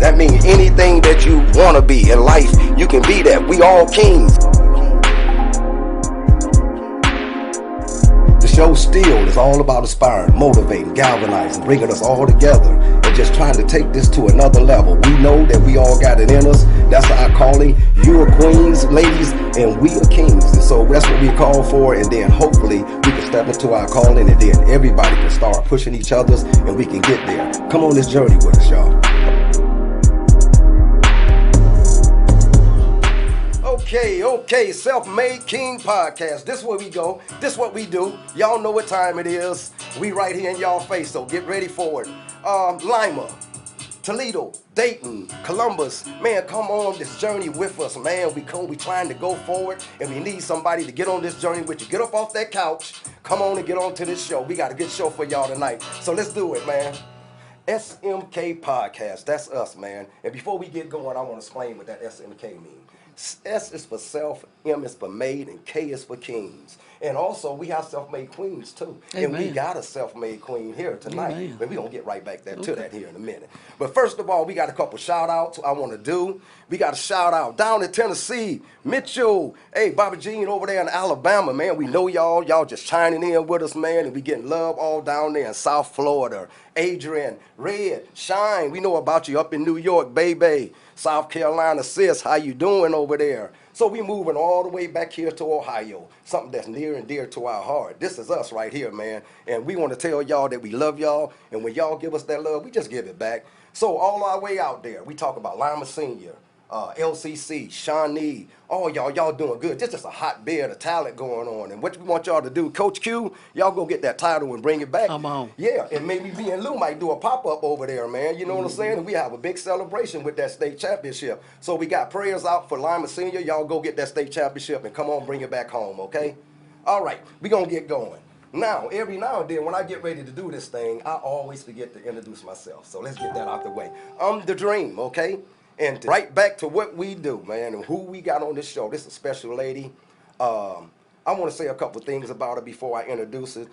That means anything that you want to be in life, you can be that. We all kings. The show still is all about inspiring, motivating, galvanizing, bringing us all together, and just trying to take this to another level. We know that we all got it in us. That's our calling. You are queens, ladies, and we are kings. And so that's what we call for. And then hopefully we can step into our calling, and then everybody can start pushing each other's, and we can get there. Come on this journey with us, y'all. Okay, Self-Made King Podcast. This is where we go. This is what we do. Y'all know what time it is. We right here in y'all face, so get ready for it. Lima, Toledo, Dayton, Columbus. Man, come on this journey with us, man. We trying to go forward, and we need somebody to get on this journey with you. Get up off that couch. Come on and get on to this show. We got a good show for y'all tonight. So let's do it, man. S.M.K. Podcast. That's us, man. And before we get going, I want to explain what that S.M.K. means. S is for self, M is for made, and K is for kings. And also, we have self-made queens, too. Amen. And we got a self-made queen here tonight. Amen. But we're going to get right back to that here in a minute. But first of all, we got a couple shout-outs I want to do. We got a shout-out down in Tennessee, Mitchell. Hey, Bobby Jean over there in Alabama, man. We know y'all. Y'all just chiming in with us, man. And we getting love all down there in South Florida. Adrian, Red, Shine, we know about you up in New York, baby. South Carolina, sis, how you doing over there? So we moving all the way back here to Ohio, something that's near and dear to our heart. This is us right here, man. And we want to tell y'all that we love y'all. And when y'all give us that love, we just give it back. So all our way out there, we talk about Lima Senior, LCC, Shawnee, all y'all doing good. This is a hotbed of talent going on. And what we want y'all to do, Coach Q, y'all go get that title and bring it back. Come on. Yeah, and maybe me and Lou might do a pop-up over there, man. You know what I'm saying? And we have a big celebration with that state championship. So we got prayers out for Lima Senior. Y'all go get that state championship and come on, bring it back home, okay? All right, we going to get going. Now, every now and then, when I get ready to do this thing, I always forget to introduce myself. So let's get that out the way. I'm The Dream, okay? And right back to what we do, man, and who we got on this show. This is a special lady. I want to say a couple things about her before I introduce her,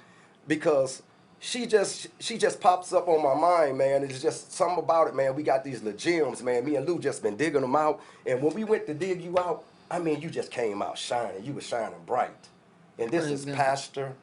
because she just pops up on my mind, man. It's just something about it, man. We got these little gems, man. Me and Lou just been digging them out. And when we went to dig you out, I mean, you just came out shining. You were shining bright. And this is Pastor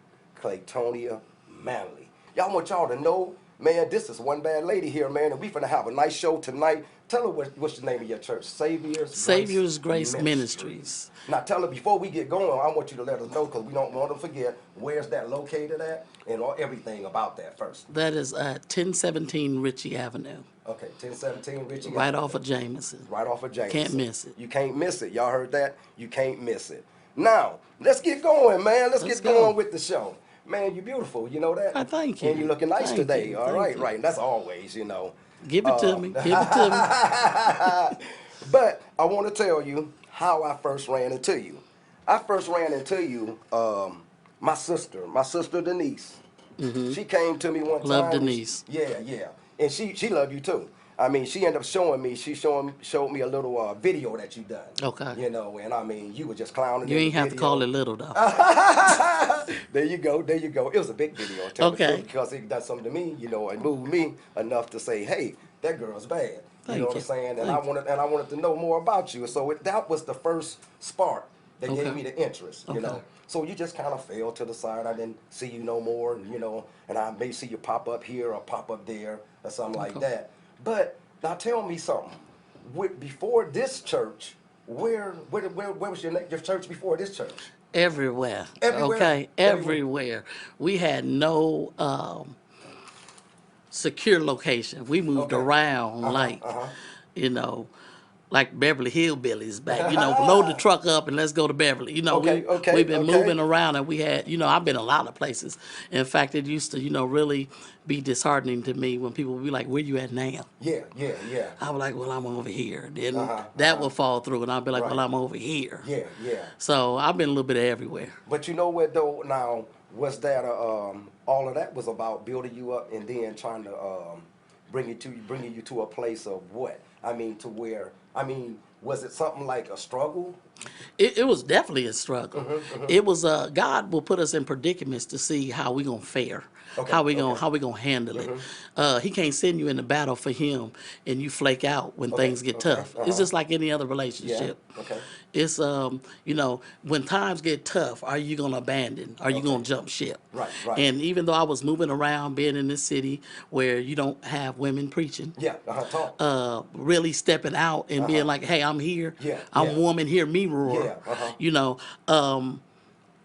Claytonia Manley. Y'all want y'all to know, man, this is one bad lady here, man, and we finna have a nice show tonight. Tell her what's the name of your church? Savior's Grace Ministries. Now tell her, before we get going, I want you to let us know, because we don't want to forget, where's that located at, and everything about that first. That is at 1017 Ritchie Avenue. Okay, 1017 Ritchie Avenue. Right off of Jameson. Right off of Jameson. Can't miss it. You can't miss it. Y'all heard that? You can't miss it. Now, let's get going, man. Let's get going with the show. Man, you're beautiful, you know that? I thank you. And you're looking nice today. You. All right, right. And that's always, you know. Give it to me. Give it to me. But I want to tell you how I first ran into you. I first ran into you, my sister Denise. Mm-hmm. She came to me one time. Love Denise. Yeah. And she loved you too. I mean, she ended up showing me. She showed me a little video that you done. Okay. You know, and I mean, you were just clowning. You ain't have to call it little though. There you go. It was a big video. Okay. Because it done something to me. You know, it moved me enough to say, hey, that girl's bad. You know what I'm saying? And I wanted to know more about you. So that was the first spark that gave me the interest. You know. So you just kind of fell to the side. I didn't see you no more. And, you know, and I may see you pop up here or pop up there or something like that. But now tell me something. Before this church, where was your church before this church? Everywhere. Everywhere? Okay, everywhere. We had no secure location. We moved around you know, like Beverly Hillbillies back. You know, load the truck up and let's go to Beverly. You know, we've been moving around, and we had, you know, I've been a lot of places. In fact, it used to, you know, really be disheartening to me when people would be like, where you at now? Yeah. I was like, well, I'm over here. Then that would fall through, and I'd be like, well, I'm over here. Yeah. So I've been a little bit everywhere. But you know what, though, now, was that, all of that was about building you up and then trying to bringing you to a place of what? I mean, to where, Was it something like a struggle? It was definitely a struggle. It was God will put us in predicaments to see how we gonna fare, Okay, okay. how we gonna handle it. He can't send you in the battle for him and you flake out when Okay, things get okay, tough. It's just like any other Yeah, relationship. okay, It's when times get tough, are you gonna abandon? Are you okay. gonna jump ship? Right, right. And even though I was moving around, being in this city where you don't have women preaching, Yeah, talk. really stepping out and being like, "Hey, I'm here. Yeah, I'm yeah. woman. Hear me roar." Yeah, You know, um,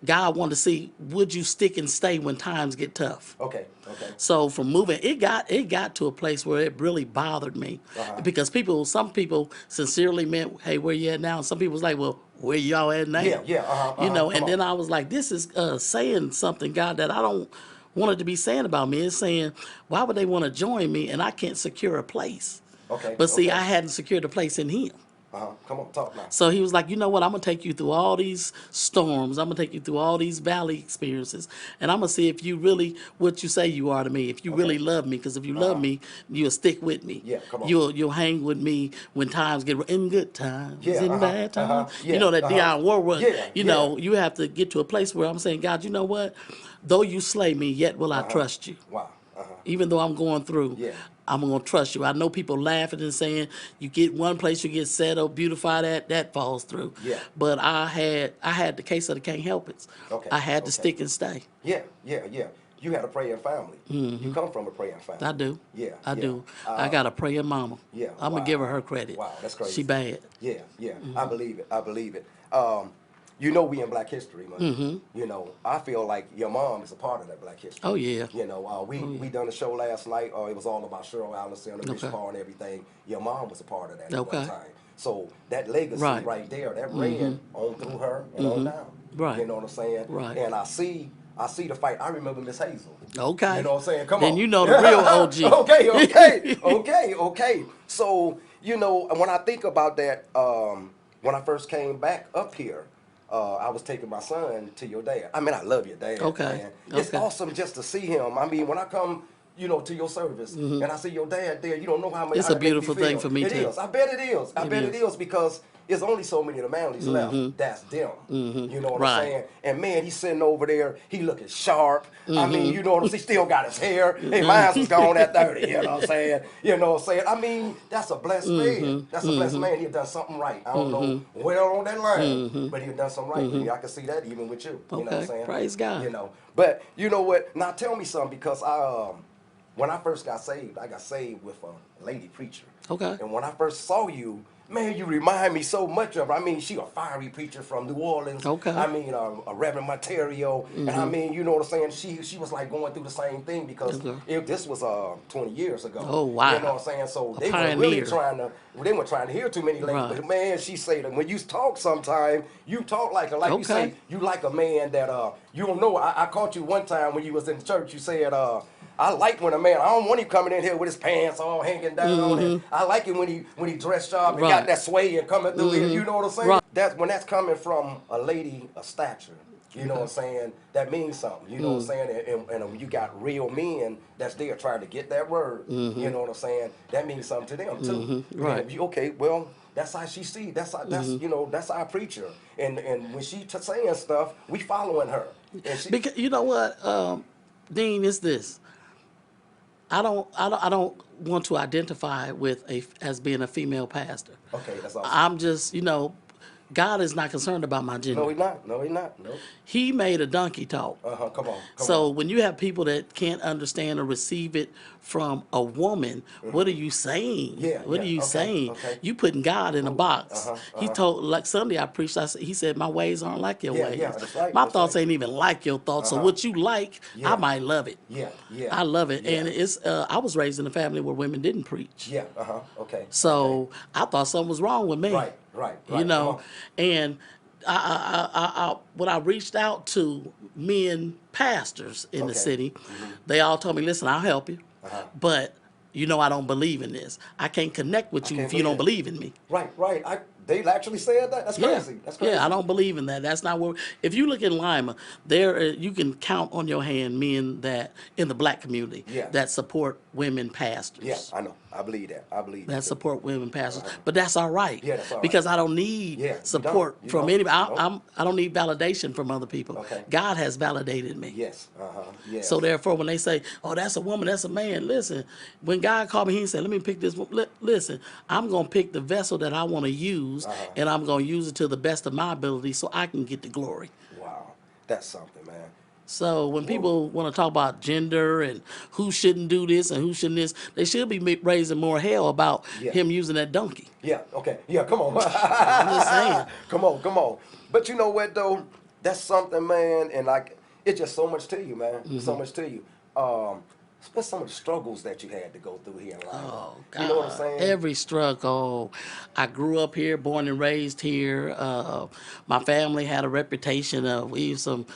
God wanted to see would you stick and stay when times get tough. Okay, okay. So from moving, it got to a place where it really bothered me because some people sincerely meant, "Hey, where you at now?" And some people was like, "Well, where y'all at now?" Yeah, yeah, come And on. then I was like, "This is saying something, God, that I don't want it to be saying about me. It's saying, why would they want to join me and I can't secure a place?" Okay, But see, okay. I hadn't secured a place in Him. Come on, talk now. So he was like, you know what? I'm gonna take you through all these storms. I'm gonna take you through all these valley experiences, and I'm gonna see if you really what you say you are to me. If you Okay. really love me, because if you love me, you'll stick with me. Yeah, come on. You'll hang with me when times get in good times, Yeah, in bad times. yeah, You know that Dionne Warwick. Yeah, You yeah. know you have to get to a place where I'm saying, God, you know what? Though you slay me, yet will I trust you. Wow. Even though I'm going through, Yeah. I'm gonna trust you. I know people laughing and saying you get one place, you get settled, beautify that falls through. Yeah. But I had the case of the can't help it. Okay, I had to okay. stick and stay. Yeah, yeah, yeah. You had a praying family. You come from a praying family. I do. Yeah, I yeah. do. I got a praying mama. Yeah, I'm gonna give her credit. Wow, that's crazy. She bad. Yeah, yeah. I believe it. I believe it. We in Black History Month. I feel like your mom is a part of that Black History. Oh yeah. We done a show last night. It was all about Cheryl Allison and Rich Okay. Paul and everything. Your mom was a part of that at Okay. one time. So that legacy Right. right there, that ran on through her and on down. Right. You know what I'm saying? Right. And I see the fight. I remember Miss Hazel. Okay. You know what I'm saying? Come Then on. you know the real OG. Okay. So, when I think about that, when I first came back up here, I was taking my son to your dad. I mean, I love your dad, Okay. man. It's Okay. awesome just to see him. I mean, when I come, to your service and I see your dad there, you don't know how much It's how a that makes me beautiful thing feel. for me, It too. is. I bet it is. I bet it is because there's only so many of the Manleys left. That's them. You know what Right. I'm saying? And man, he's sitting over there. He looking sharp. I mean, you know what I'm saying? Still got his hair. Hey, mine was gone at 30. You know what I'm saying? I mean, that's a blessed man. That's a blessed man. He done something right. I don't know where on that line, but he done something right with me. I can see that even with you. You know what I'm Okay. saying? Praise God. But you know what? Now tell me something because when I first got saved, I got saved with a lady preacher. Okay. And when I first saw you, man, you remind me so much of her. I mean, she a fiery preacher from New Orleans. Okay. I mean, a Reverend Materio. And I mean, you know what I'm saying? She was like going through the same thing because this was 20 years ago. Oh, wow. You know what I'm saying? So A they were really pioneer. they weren't trying to hear too many ladies. Right. But man, she say that when you talk sometime, you talk like you Okay. say, you like a man that you don't know. I caught you one time when you was in church. You said I like when a man, I don't want him coming in here with his pants all hanging down. And I like it when he dressed sharp and got that sway and coming through here. You know what I'm saying? Right. When that's coming from a lady of stature. You know what I'm saying? That means something. You know what I'm saying? And when you got real men that's there trying to get that word, you know what I'm saying? That means something to them too. Right. And okay, well, that's how she see. That's our preacher. And when she saying stuff, we following her. And she, Because you know what, Dean, is this. I don't want to identify as being a female pastor. okay, that's awesome. I'm just, God is not concerned about my gender. No, he not. No, he not. No. He made a donkey talk. Come on. So when you have people that can't understand or receive it from a woman, what are you saying? Yeah, What are you okay, saying? okay. You putting God in a box. He told, like Sunday I preached, he said, my ways aren't like your ways. Yeah, that's right, My that's thoughts right. ain't even like your thoughts. So what you like, Yeah. I might love it. Yeah. I love it. Yeah. And it's I was raised in a family where women didn't preach. Yeah. Okay. So I thought something was wrong with me. Right. Come on. And when I reached out to men pastors in the Okay. city, they all told me, listen, I'll help you, but I don't believe in this. I can't connect with you if you don't believe in me. Right. They actually said that? That's Yeah, crazy. That's crazy. yeah, I don't believe in that. That's not what. If you look in Lima, there you can count on your hand men that in the black community Yeah. that support women Yeah, pastors. I know. I believe that. I believe it That too. support women pastors, but that's all right. Yeah, that's all right. Because I don't need Yeah, you don't. support You from don't. anybody. Nope. I don't need validation from other people. Okay. God has validated me. Yes. So Yes. therefore, when they say, "Oh, that's a woman, that's a man," listen. When God called me, He said, "Let me pick this one." Listen, I'm gonna pick the vessel that I want to use, and I'm gonna use it to the best of my ability, so I can get the glory. Wow. That's something, man. So when Woo. people want to talk about gender and who shouldn't do this and who shouldn't this, they should be raising more hell about Yeah. him using that donkey. Yeah, okay. Yeah, come on. I'm just saying. Come on, come on. But you know what though? That's something, man, and like it's just so much to you, man. So much to you. What's some of the struggles that you had to go through here in life? Oh God! You know what I'm saying? Every struggle. I grew up here, born and raised here. My family had a reputation of we some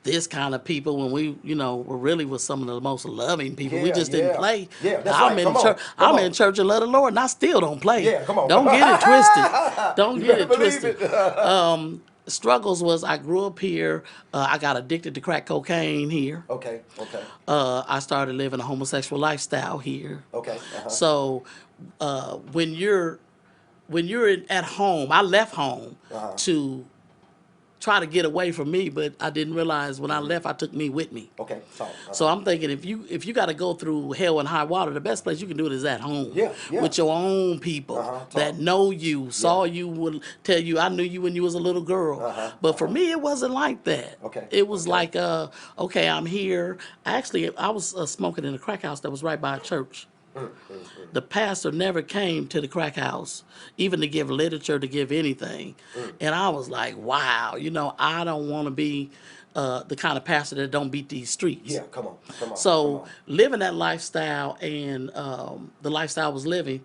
this kind of people when we, were really was some of the most loving people. We Yeah, just didn't yeah. play. Yeah, that's I'm right. in Come on. church. Come I'm on. in church and love the Lord, and I still don't play. Yeah, come on. Don't get it twisted. Don't You get better it believe twisted. it. Struggles was I grew up here. I got addicted to crack cocaine here. Okay, okay. I started living a homosexual lifestyle here. Okay. So when you're at home, I left home to try to get away from me, but I didn't realize when I left, I took me with me. Okay, talk. So I'm thinking if you got to go through hell and high water, the best place you can do it is at home. Yeah, yeah. With your own people that know you, saw you, will tell you, I knew you when you was a little girl. But for me, it wasn't like that. Okay, It was okay. like, okay, I'm here. Actually, I was smoking in a crack house that was right by a church. The pastor never came to the crack house, even to give literature, to give anything. And I was like, wow, I don't want to be the kind of pastor that don't beat these streets. Yeah, come on. So living that lifestyle and the lifestyle I was living,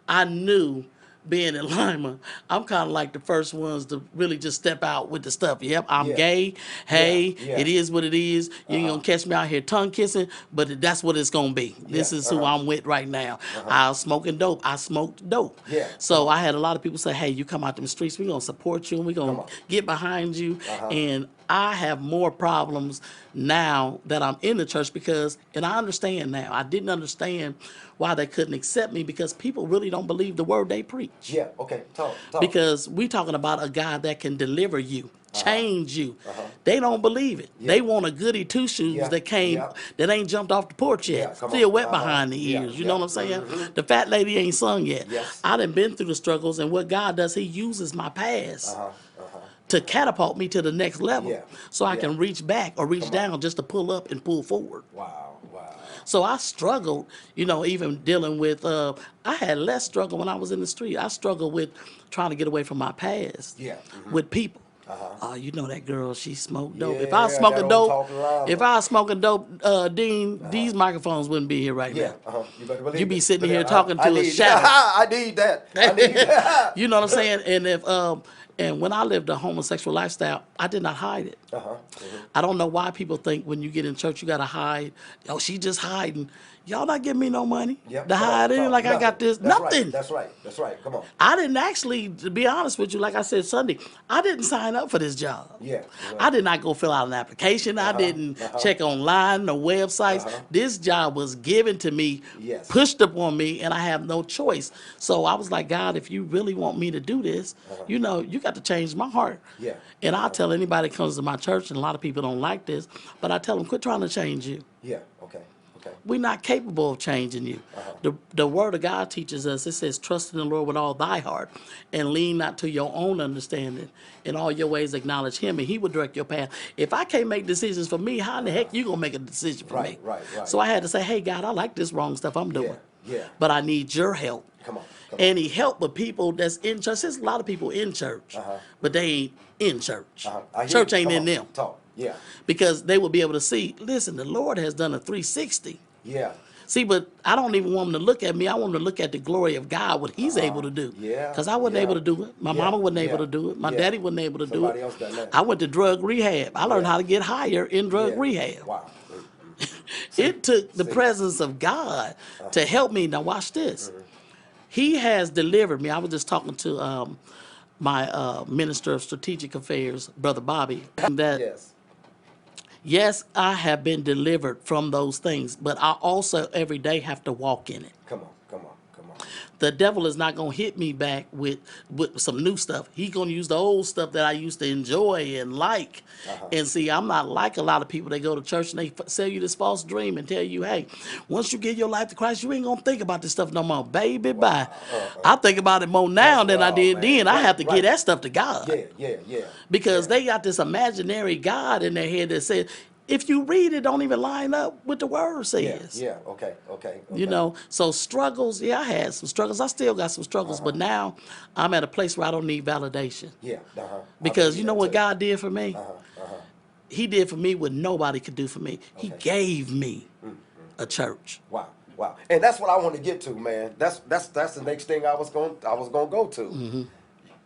I knew being in Lima, I'm kind of like the first ones to really just step out with the stuff. Yep, I'm Yeah. gay. Hey, Yeah. it is what it is. You ain't gonna catch me out here tongue kissing, but that's what it's gonna be. This is who I'm with right now. I was smoking dope. I smoked dope. Yeah. So I had a lot of people say, hey, you come out them streets, we're gonna support you and we're gonna get behind you. And I have more problems now that I'm in the church and I understand now. I didn't understand why they couldn't accept me because people really don't believe the word they preach. Yeah, okay, talk. Because we talking about a God that can deliver you, change you. They don't believe it. They want a goody two shoes that ain't jumped off the porch yet, still wet behind the ears. You know what I'm saying? The fat lady ain't sung yet. Yes. I done been through the struggles, and what God does, He uses my past to catapult me to the next level, so I can reach back or reach down just to pull up and pull forward. Wow. So I struggled, even dealing with, I had less struggle when I was in the street. I struggled with trying to get away from my past with people. Oh, you know that girl, she smoked dope. If I was smoking dope, Dean, these microphones wouldn't be here right now. You better believe You'd be it. sitting But here talking to a shadow. I need that. I need that. You know what I'm saying? And and when I lived a homosexual lifestyle, I did not hide it. I don't know why people think when you get in church you gotta hide. Oh, she just hiding. Y'all not giving me no money to hide it. Like I got this. Nothing. That's right. Come on. I didn't actually, to be honest with you, like I said Sunday, I didn't sign up for this job. Yeah. I did not go fill out an application. I didn't check online, no websites. This job was given to me, pushed upon me, and I have no choice. So I was like, God, if you really want me to do this, you got to change my heart. Yeah. And I tell anybody that comes to my church, and a lot of people don't like this, but I tell them, quit trying to change you. Yeah. Okay. We're not capable of changing you. The Word of God teaches us, it says, trust in the Lord with all thy heart and lean not to your own understanding. In all your ways acknowledge Him, and He will direct your path. If I can't make decisions for me, how in the heck you going to make a decision for me? Right. So I had to say, hey, God, I like this wrong stuff I'm doing. Yeah. But I need your help. Come on. And He helped the people that's in church. There's a lot of people in church, but they ain't in church. Church ain't in them. Talk. Yeah. Because they will be able to see, listen, the Lord has done a 360. Yeah. See, but I don't even want them to look at me. I want them to look at the glory of God, what He's able to do. Yeah. Because I wasn't able to do it. My mama wasn't able to do it. My daddy wasn't able to do it. Else done that. I went to drug rehab. I learned how to get higher in drug rehab. Wow. It took the presence of God to help me. Now watch this. He has delivered me. I was just talking to my Minister of Strategic Affairs, Brother Bobby, that Yes. yes, I have been delivered from those things, but I also every day have to walk in it. Come on, come on, come on. The devil is not going to hit me back with some new stuff. He's going to use the old stuff that I used to enjoy and like. And see, I'm not like a lot of people. They go to church and they sell you this false dream and tell you, hey, once you give your life to Christ, you ain't going to think about this stuff no more. Baby, bye. I think about it more now than I did then. I have to give that stuff to God. Yeah. Because they got this imaginary God in their head that says, if you read it, don't even line up with the word says. Yeah. Okay. You know, so struggles, yeah, I had some struggles. I still got some struggles, but now I'm at a place where I don't need validation. Yeah. Because you know what God did for me? He did for me what nobody could do for me. He gave me a church. Wow. And that's what I want to get to, man. That's the next thing I was gonna go to.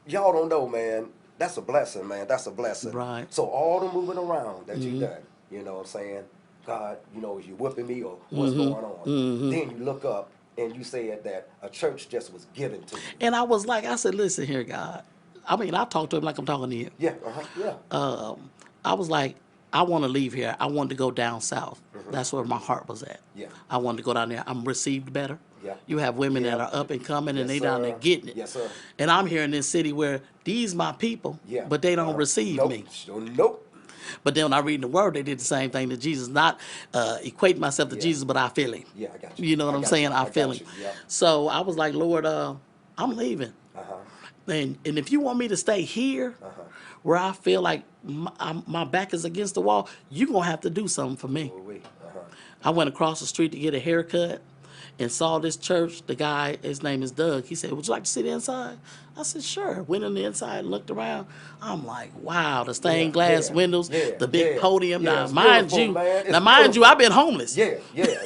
Y'all don't know, man. That's a blessing, man. That's a blessing. Right. So all the moving around that you done, you know what I'm saying? God, you know, is you whipping me or what's going on? Then you look up and you said that a church just was given to you. And I was like, I said, listen here, God. I mean, I talked to him like I'm talking to you. Yeah. I was like, I want to leave here. I wanted to go down south. That's where my heart was at. Yeah. I wanted to go down there. I'm received better. Yeah. You have women that are up and coming and they down there getting it. Yes, sir. And I'm here in this city where these my people, but they don't receive me. Nope. But then when I read in the word, they did the same thing to Jesus. Not equate myself to Jesus, but I feel him. Yeah, I got you. You know what I'm saying? I feel him. Yeah. So I was like, Lord, I'm leaving. And if you want me to stay here, where I feel like my back is against the wall, you're going to have to do something for me. I went across the street to get a haircut and saw this church. The guy, his name is Doug. He said, would you like to see the inside? I said, sure. Went in the inside and looked around. I'm like, wow, the stained glass windows, the big podium. Now, mind you, I've been homeless. Yeah.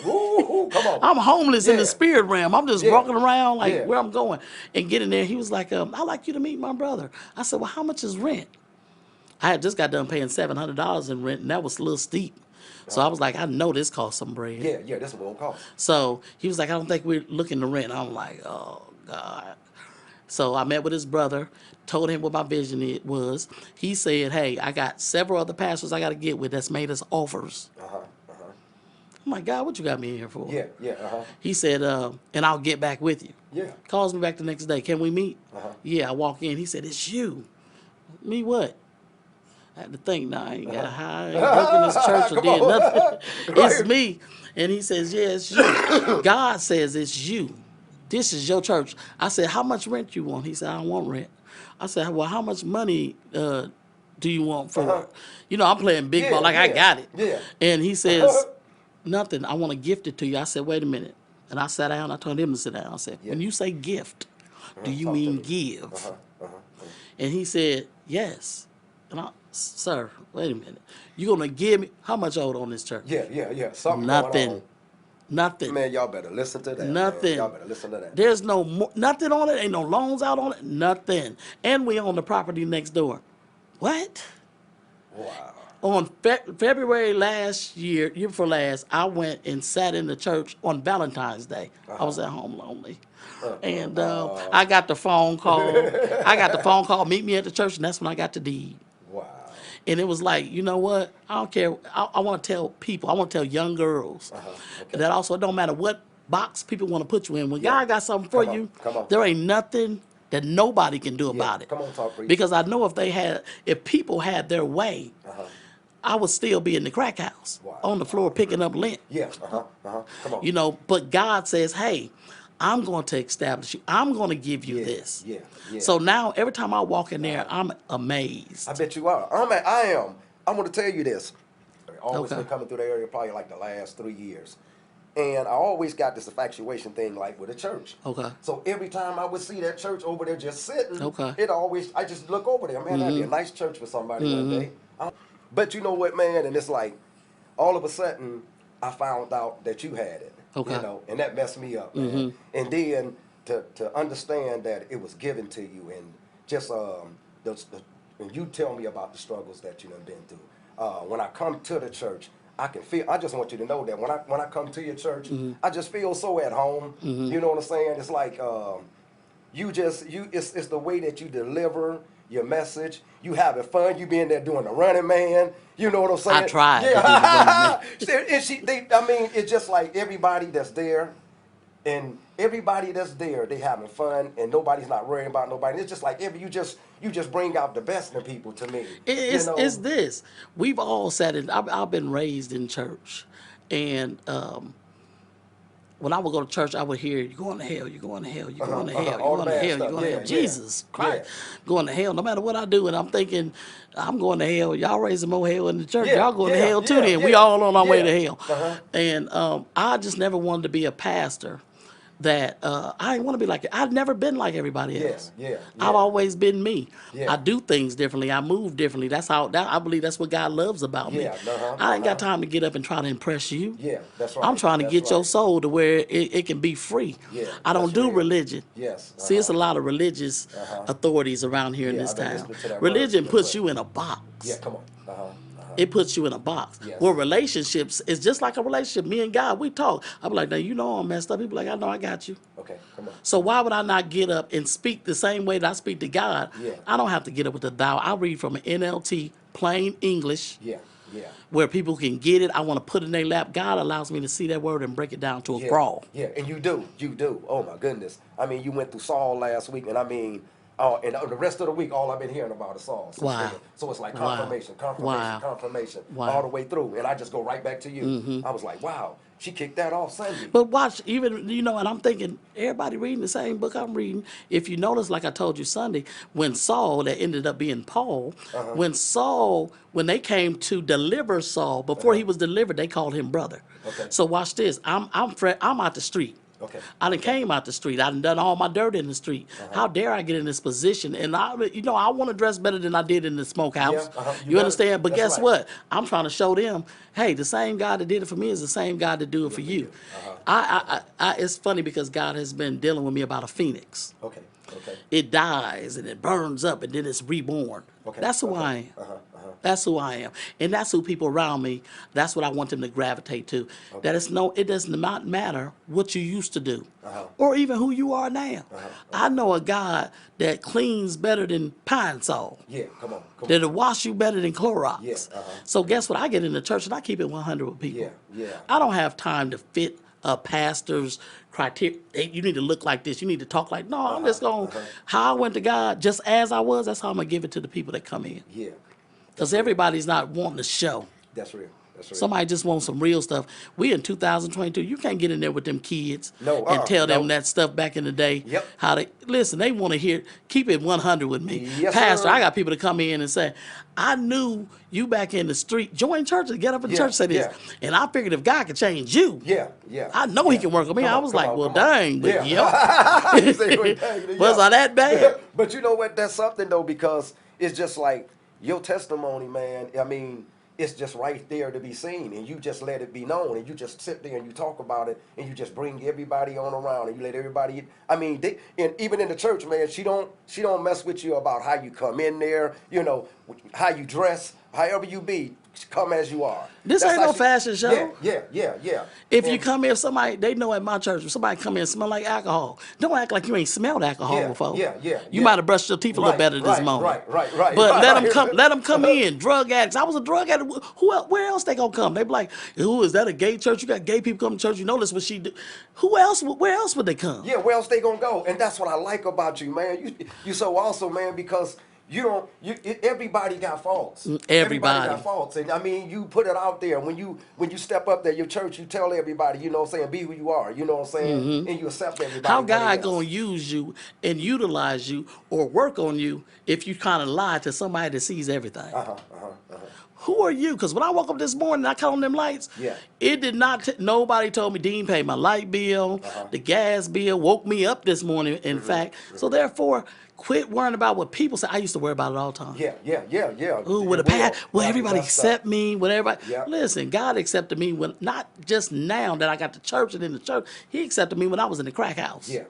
Woo, come on. I'm homeless in the spirit realm. I'm just walking around like where I'm going. And getting there, he was like, I'd like you to meet my brother. I said, well, how much is rent? I had just got done paying $700 in rent, and that was a little steep. So I was like, I know this costs some bread. Yeah, that's what it costs. So he was like, I don't think we're looking to rent. I'm like, oh, God. So I met with his brother, told him what my vision was. He said, hey, I got several other pastors I got to get with that's made us offers. I'm like, God, what you got me in here for? Yeah. He said, and I'll get back with you. Yeah. Calls me back the next day. Can we meet? Yeah, I walk in. He said, it's you. Me what? I had to think, nah, I ain't got high, I ain't worked in this church or did nothing. It's me. And he says, yeah, it's you. God says it's you. This is your church. I said, how much rent you want? He said, I don't want rent. I said, well, how much money do you want for it? You know, I'm playing big ball like I got it. Yeah. And he says, nothing. I want to gift it to you. I said, wait a minute. And I sat down. I told him to sit down. I said, when you say gift, do you mean give? And he said, yes. And sir, wait a minute. You're going to give me, how much owed on this church? Yeah. Something Nothing. going on. Nothing. Man, y'all better listen to that. Nothing. Man. Y'all better listen to that. There's nothing on it. Ain't no loans out on it. Nothing. And we own the property next door. What? Wow. On February year before last, I went and sat in the church on Valentine's Day. I was at home lonely. And I got the phone call. Meet me at the church, and that's when I got the deed. Wow. And it was like, you know what? I don't care. I want to tell people. I want to tell young girls that also it don't matter what box people want to put you in. When God got something for you, there ain't nothing that nobody can do about it. Come on, talk, preach. Because I know if people had their way, I would still be in the crack house on the floor picking up lint. Yeah. Come on. You know, but God says, hey, I'm going to establish you. I'm going to give you this. Yeah. So now every time I walk in there, I'm amazed. I bet you are. I am. I want to tell you this. I've always been coming through the area probably like the last 3 years. And I always got this infatuation thing like with a church. Okay. So every time I would see that church over there just sitting, Okay. I just look over there. Man, that'd be a nice church for somebody one day. But you know what, man? And it's like, all of a sudden, I found out that you had it. Okay. You know, and that messed me up, man. And then to understand that it was given to you, and just when you tell me about the struggles that you done been through, when I come to the church, I can feel. I just want you to know that when I come to your church, I just feel so at home. You know what I'm saying? It's like it's the way that you deliver your message. You having fun. You being there doing the running man. You know what I'm I saying? tried to do the running man. Yeah. I mean, it's just like everybody that's there, and everybody that's there, they having fun, and nobody's not worrying about nobody. It's just like you just bring out the best in people to me. You It's know? this. We've all sat in. I've been raised in church, and when I would go to church, I would hear, "You're going to hell. You're going to hell. You're going to hell. You're All the going to bad hell. You're stuff. going to Yeah, hell." yeah, Jesus yeah, Christ, going to hell. No matter what I do, and I'm thinking, I'm going to hell. Y'all raising more hell in the church. yeah, Y'all going to yeah, hell too. yeah, Then we yeah, all on our way yeah. to hell. Uh-huh. And I just never wanted to be a pastor that I didn't want to be like. I've never been like everybody else. Yeah, I've yeah, always been me. yeah. I do things differently. I move differently. That's how I believe that's what God loves about me. Yeah, uh-huh, I ain't got uh-huh. time to get up and try to impress you. Yeah, that's I'm right. trying to That's get your right. soul to where it can be free. Yeah, I don't that's do real. religion. Yes. See, it's a Uh-huh. lot of religious Uh-huh. authorities around here in Yeah, this I've been town. listening to that word Religion too as puts well. you in a Yeah, box. come on. Uh-huh. Uh-huh. It puts you in a box. Yes. Where relationships is just like a relationship. Me and God, we talk. I'm like, now you know I'm messed up. People like, I know I got you. Okay, come on. So why would I not get up and speak the same way that I speak to God? Yeah. I don't have to get up with the thou. I read from an NLT, plain English, Yeah, yeah. where people can get it. I want to put it in their lap. God allows me to see that word and break it down to a Yeah, crawl. yeah, and you do. Oh my goodness! I mean, you went through Saul last week, and I mean, and the rest of the week, all I've been hearing about is Saul. Since Wow. then. So it's like Wow. confirmation, Wow. confirmation, Wow. all the way through, and I just go right back to you. I was like, wow, she kicked that off Sunday. But watch, even, and I'm thinking, everybody reading the same book I'm reading. If you notice, like I told you Sunday, when Saul, that ended up being Paul, when they came to deliver Saul, before he was delivered, they called him brother. Okay. So watch this. I'm out the street. Okay. I done came out the street. I done all my dirt in the street. How dare I get in this position? And I want to dress better than I did in the smokehouse. Yeah, you You better. understand? But That's guess right. what? I'm trying to show them, hey, the same God that did it for me is the same God that do it for you. It's funny because God has been dealing with me about a phoenix. Okay. Okay. It dies and it burns up and then it's reborn. Okay. That's who I am. That's who I am. And that's who people around me, that's what I want them to gravitate to. That it does not matter what you used to do or even who you are now. I know a God that cleans better than Pine Sol. Yeah, come on. That'll wash you better than Clorox. Yeah, So guess what? I get in the church and I keep it 100 with people. Yeah, yeah. I don't have time to fit a pastor's criteria. Hey, you need to look like this. You need to talk like. No, I'm just going. How I went to God, just as I was. That's how I'm gonna give it to the people that come in. Yeah, Because everybody's not wanting to show. that's real. That's real. Somebody just wants some real stuff. We in 2022. You can't get in there with them kids No, and tell them no. that stuff back in the day. Yep. How they listen. They want to hear. Keep it 100 with me, Yes, Pastor. sir. I got people to come in and say, I knew you back in the street. Join church and get up in Yeah, church and say this. yeah. And I figured if God could change you, Yeah, yeah. I know he can work with me. Come I on, was come like, on, well, come on. dang, but Yeah. You say, well, dang, yep. Was yeah. I that bad? But you know what? That's something though, because it's just like your testimony, man. I mean, it's just right there to be seen, and you just let it be known, and you just sit there and you talk about it, and you just bring everybody on around, and you let everybody. I mean, and even in the church, man, she don't mess with you about how you come in there, how you dress, however you be. Come as you are. This That's ain't how no fashion show. Yeah. If you And- come in, somebody, they know at my church, if somebody come in and smell like alcohol, don't act like you ain't smelled alcohol before. Yeah. You might have brushed your teeth a little better this moment. Right. But let them come in. Drug addicts. I was a drug addict. Where else they gonna come? They be like, who is that, a gay church? You got gay people come to church. You know this what she do. Where else would they come? Yeah, where else they gonna go? And that's what I like about you, man. You so awesome, man, because everybody got faults. Everybody got faults. And I mean, you put it out there. When you step up there, your church, you tell everybody, you know what I'm saying, be who you are, you know what I'm saying? And you accept everybody. How God gonna use you and utilize you or work on you if you kind of lie to somebody that sees everything? Who are you? Because when I woke up this morning, I cut on them lights. Yeah. It did not. Nobody told me Dean paid my light bill, the gas bill, woke me up this morning. In fact, so therefore, Quit worrying about what people say. I used to worry about it all the time. Yeah. Ooh, It with a past, will have you everybody messed up. accept me? Will everybody Yeah. listen? God accepted me when not just now that I got to church and in the church. He accepted me when I was in the crack house. Yeah.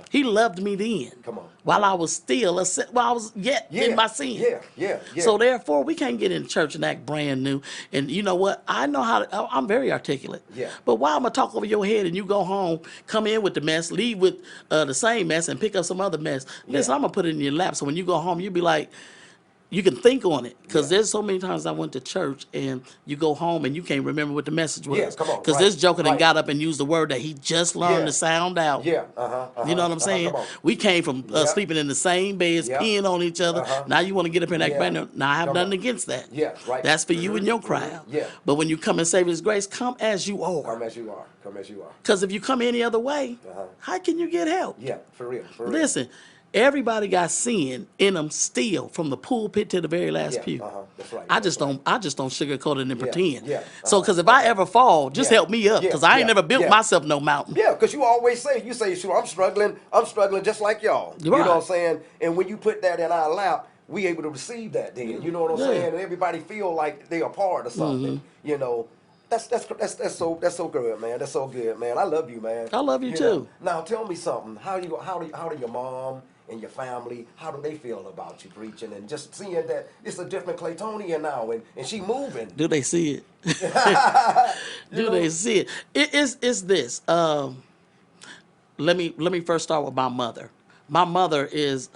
He loved me then. Come on. While I was still while I was yet in my sin. Yeah. So therefore, we can't get in church and act brand new. And you know what? I know how to, I'm very articulate. Yeah. But why am I talk over your head and you go home, come in with the mess, leave with the same mess, and pick up some other mess? Listen, I'm gonna put it in your lap. So when you go home, you be like, you can think on it, because there's so many times I went to church and you go home and you can't remember what the message was. Yeah, come on, Because right, this joker done right. got up and used the word that he just learned to sound out. Yeah, You know what I'm saying? come on. We came from sleeping in the same beds, Yep. peeing on each other. Now you want to get up here and act brand new. Now I have Come nothing on. against that. Yeah, right. That's for you and your crowd. Yeah. But when you come and save His grace, come as you are. Come as you are. Come as you are. Because if you come any other way, how can you get help? Yeah, for real. For real. Listen, everybody got sin in them still, from the pulpit to the very last pew. That's right. I just don't sugarcoat it and pretend. Yeah. So because if I ever fall, just help me up, because I ain't never built myself no mountain. Yeah, because you always say, shoot, I'm struggling just like y'all. Right. You know what I'm saying? And when you put that in our lap, we able to receive that then. You know what I'm saying? And everybody feel like they a part of something. You know. That's so good, man. That's so good, man. I love you, man. I love you too. Know? Now tell me something. How do your mom and your family, how do they feel about you preaching and just seeing that it's a different Claytonia now and she moving? Do they see it? Do they see it? It's this. Let me first start with my mother. My mother is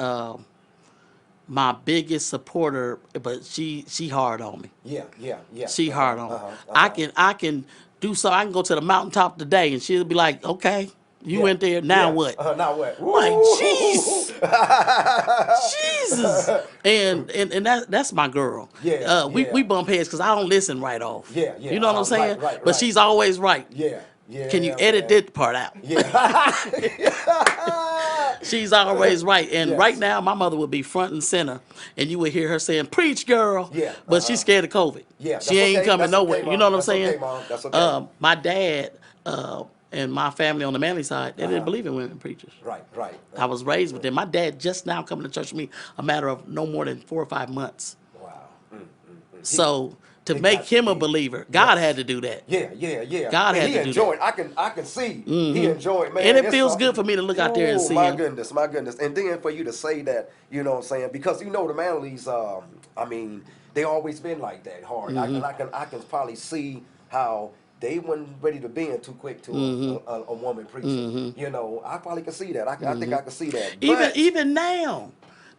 my biggest supporter, but she hard on me. Yeah. She hard on me. I can do so. I can go to the mountaintop today, and she'll be like, "Okay, you went there. Now what?" Now what? I'm like, jeez, Jesus, and that's my girl. We bump heads because I don't listen right off. You know what I'm saying? Right. But she's always right. Yeah. Can you edit that part out? She's always right. And right now, my mother would be front and center, and you would hear her saying, "Preach, girl." But she's scared of COVID. She ain't coming nowhere. You know what I'm saying? Okay, Mom. That's okay. My dad and my family on the Manley side, they didn't believe in women preachers. Right. I was raised with them. My dad just now coming to church with me a matter of no more than 4 or 5 months. Wow. So to make him a believer, God had to do that. Yeah. God had to do enjoyed. I can see he enjoyed, man. And it feels good for me to look out there and see my him. goodness. And then for you to say that, you know what I'm saying? Because you know the Manleys, I mean, they always been like that hard. I can probably see how they weren't ready to bend too quick to a woman preaching. You know, I probably can see that. I think I can see that. Even now.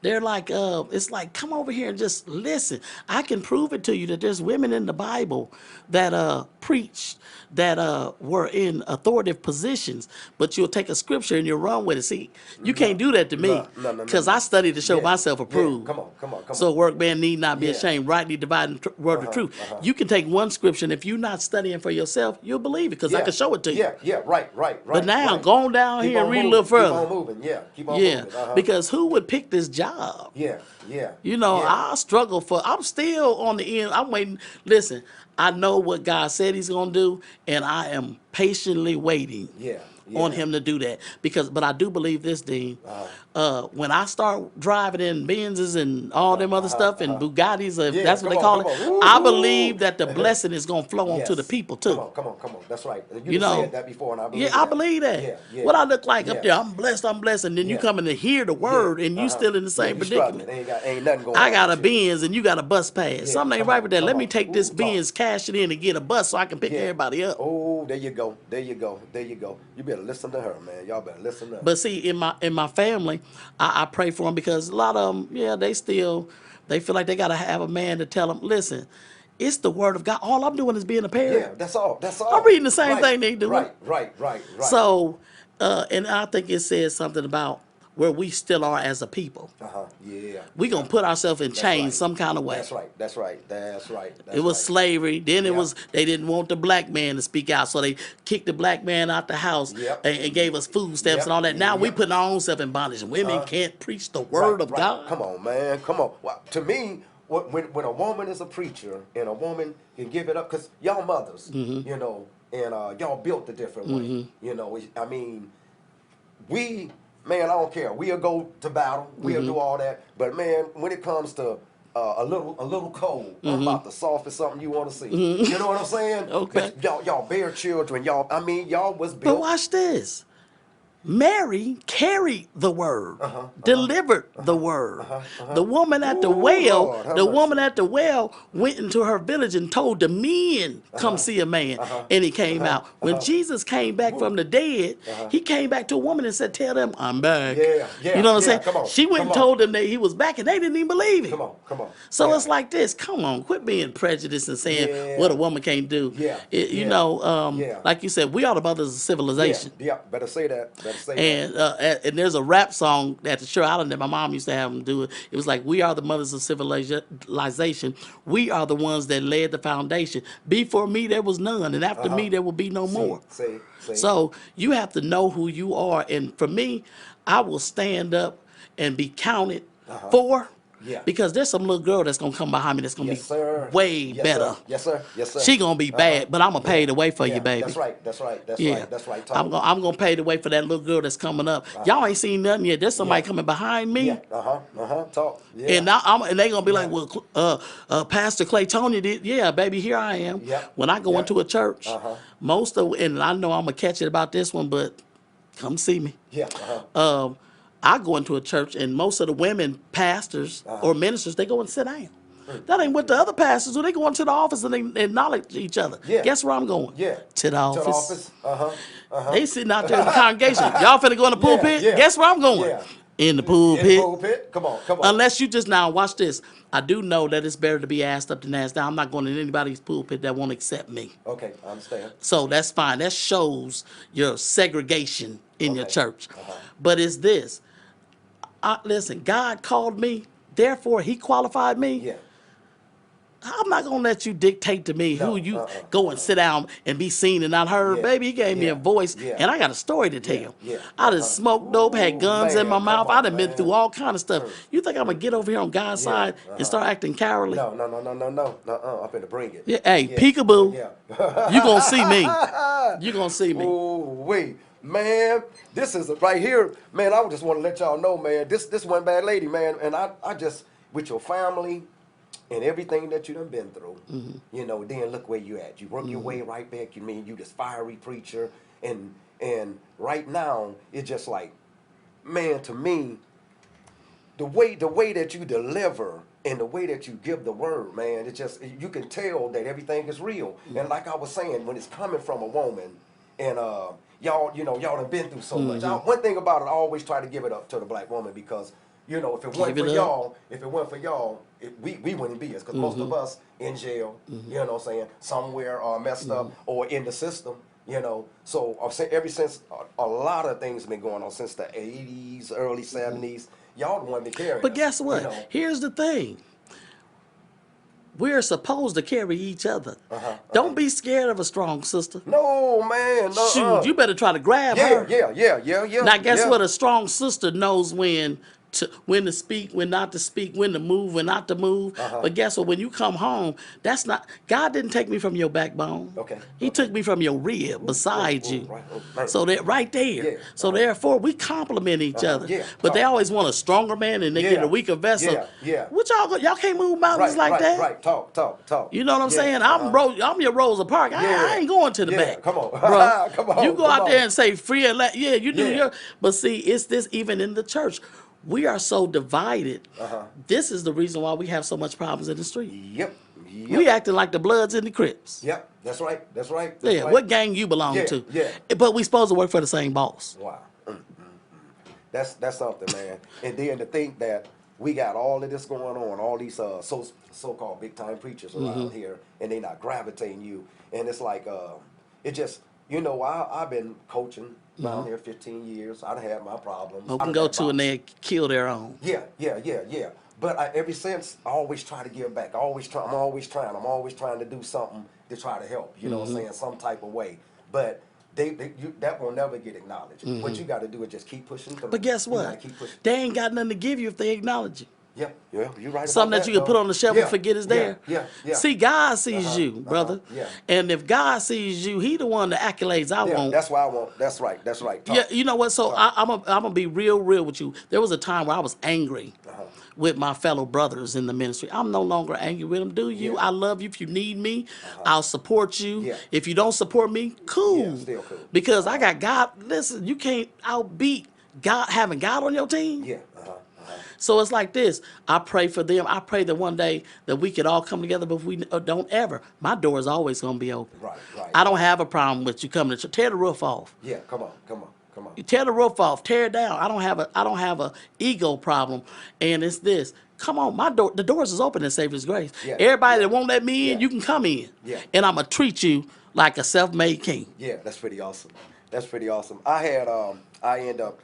They're like, it's like, come over here and just listen. I can prove it to you that there's women in the Bible that preached, that were in authoritative positions, but you'll take a scripture and you'll run with it. See, you can't do that to me, because I study to show myself approved. Come on. So a workman need not be ashamed, rightly dividing the word of truth. You can take one scripture, and if you're not studying for yourself, you'll believe it, because I can show it to you. Right. But now, go on down here and read a little further. Keep on moving, keep on moving. Because who would pick this job? Yeah. You know, I struggle I'm still on the end. I'm waiting. Listen, I know what God said He's going to do, and I am patiently waiting on Him to do that. But I do believe this, Dean. When I start driving in Benzes and all them other stuff and Bugattis, that's what they call it, I believe that the blessing is going to flow onto the people too. Come on. That's right. You know, said that before, and I believe I believe that. What I look like up there, I'm blessed, and then you come in to hear the word, and you still in the same predicament. Ain't nothing going on. I got a Benz, and you got a bus pass. Something ain't right with that. Let me take this Benz, cash it in, and get a bus so I can pick everybody up. Oh, there you go. You better listen to her, man. Y'all better listen to her. But see, in my family, I pray for them, because a lot of them, they feel like they got to have a man to tell them, listen, it's the word of God. All I'm doing is being a parent. Yeah, that's all. I'm reading the same thing they do. Right. So, and I think it says something about where we still are as a people. Yeah. We're going to put ourselves in chains some kind of way. That's right. It was slavery. Then it was, they didn't want the black man to speak out, so they kicked the black man out the house and gave us food stamps and all that. Now we putting our own self in bondage. Women can't preach the word of God. Come on, man. Come on. Well, to me, when a woman is a preacher and a woman can give it up, because y'all mothers, you know, and y'all built a different way. You know, I mean, we man, I don't care. We'll go to battle. We'll do all that. But man, when it comes to a little cold, I'm about to soften something you want to see. You know what I'm saying? Okay. But y'all bear children. I mean, y'all was But built. watch this. Mary carried the word, delivered the word. The woman at the Ooh, well, Lord, have the mercy. woman at the well went into her village and told the men, come see a man. And he came out. When Jesus came back from the dead, he came back to a woman and said, tell them I'm back. Yeah, You know what I'm yeah. saying? Come on, She went come and on. told them that he was back and they didn't even believe him. Come on. So Yeah. it's like this. Come on, quit being prejudiced and saying Yeah. what a woman can't do. Yeah, You yeah, know, yeah. like you said, we are the mothers of civilization. Yeah. Better say that. Better say And there's a rap song at the Shore Island that my mom used to have them do it. It was like, we are the mothers of civilization. We are the ones that laid the foundation. Before me, there was none. And after me, there will be no more. Say. So you have to know who you are. And for me, I will stand up and be counted for. Yeah. Because there's some little girl that's going to come behind me that's going to Yes, be sir. way better. Yes, sir. She going to be bad, but I'm going to pay the way for you, baby. That's right. That's Yeah, right. Talk. I'm gonna pay the way for that little girl that's coming up. Y'all ain't seen nothing yet. There's somebody coming behind me, Talk. Yeah. and they gonna be like, well, Pastor Claytonia did. Yeah, baby, here I am. Yep. When I go Yep. into a church, most of, and I know I'm gonna catch it about this one, but come see me. Yeah. I go into a church, and most of the women pastors or ministers, they go and sit down. That ain't what the other pastors do. They go into the office and they acknowledge each other. Yeah. Guess where I'm going? Yeah. To the office. To the office. They sitting out there in the congregation. Y'all finna go in the pulpit? Yeah. Guess where I'm going? Yeah. In the In pulpit. the pulpit. Come on. Unless you just now watch this. I do know that it's better to be asked up than asked down. I'm not going to anybody's pulpit that won't accept me. Okay, I understand. So that's fine. That shows your segregation in your Okay. church. But it's this. Listen, God called me, therefore He qualified me. Yeah. I'm not gonna let you dictate to me No, who you go and sit down and be seen and not heard. Yeah, Baby, He gave me a voice, yeah. and I got a story to tell. Yeah, I done smoked dope, had guns in my man, mouth. come I on, done been man. through all kind of stuff. You think I'm gonna get over here on God's side and start acting cowardly? No. I'm finna bring it. Yeah, hey, peekaboo. Yeah. You gonna see me. You gonna see me. Ooh, wait, man, this is right here, man. I just want to let y'all know, man. This one bad lady, man, and I just with your family and everything that you done been through, you know. Then look where you at. You work your way right back. You mean you this fiery preacher, and right now it's just like, man, to me, the way that you deliver and the way that you give the word, man, it's just, you can tell that everything is real. And like I was saying, when it's coming from a woman, and y'all done been through so much. One thing about it, I always try to give it up to the black woman, because you know, if it wasn't for y'all, we wouldn't be us, because most of us in jail, you know what I'm saying, somewhere messed up or in the system. You know, so ever since a lot of things been going on since the 80s, early 70s. Y'all the one that carry. But guess what? You know? Here's the thing. We're supposed to carry each other. Don't be scared of a strong sister. No, man. Shoot, you better try to grab her. Yeah. Now, guess what? A strong sister knows when to speak, when not to speak, when to move, when not to move. But guess what? When you come home, that's not, God didn't take me from your backbone. Okay. He took me from your rib beside you. Right. So that right there. Yeah. So therefore, we complement each other. Yeah. But they always want a stronger man and they get a weaker vessel. Yeah. What y'all can't move mountains like that. Right. Talk. You know what I'm saying? I'm your Rosa Parks. I ain't going to the back. Come on. Bro. Come on. You go out there and say free and you do Yeah. your. But see, it's this even in the church. We are so divided. This is the reason why we have so much problems in the street. Yep. We acting like the Bloods and the Crips. Yep. That's right. Yeah. What gang you belong to? Yeah. But we supposed to work for the same boss. Wow. That's something, man. And then to think that we got all of this going on, all these so-called big-time preachers around here, and they not gravitating you. And it's like, it just, you know, I've been coaching down here 15 years. I done had my problems. We can go to and they kill their own. Yeah. But ever since, I always try to give back. I'm always trying to do something to try to help, you know what I'm saying, some type of way. But that will never get acknowledged. What you got to do is just keep pushing through. But guess You what? gotta keep pushing. They ain't got nothing to give you if they acknowledge you. Yeah, yeah, you're right Something about that that, you can put though. on the shelf and Yeah, forget is yeah, there. yeah, yeah. See, God sees you, brother. Yeah. And if God sees you, he the one the accolades I Yeah, want. that's what I want. That's right. That's right. Yeah, Talk. you know what? So Talk. I'm gonna be real with you. There was a time where I was angry with my fellow brothers in the ministry. I'm no longer angry with them. Do you? Yeah. I love you. If you need me, I'll support you. Yeah. If you don't support me, Yeah, cool. still cool. Because I got God. Listen, you can't outbeat God having God on your team. Yeah. So it's like this. I pray for them. I pray that one day that we could all come together, but if we don't ever, my door is always going to be open. Right, right, I don't right. have a problem with you coming to church. Tear the roof off. Yeah, come on, come on, come on. You tear the roof off, tear it down. I don't have a ego problem. And it's this. Come on, the doors is open in Savior's Grace. Yeah, Everybody yeah, that won't let me in, yeah, you can come in. yeah. And I'm gonna treat you like a self-made king. Yeah, that's pretty awesome. That's pretty awesome. I end up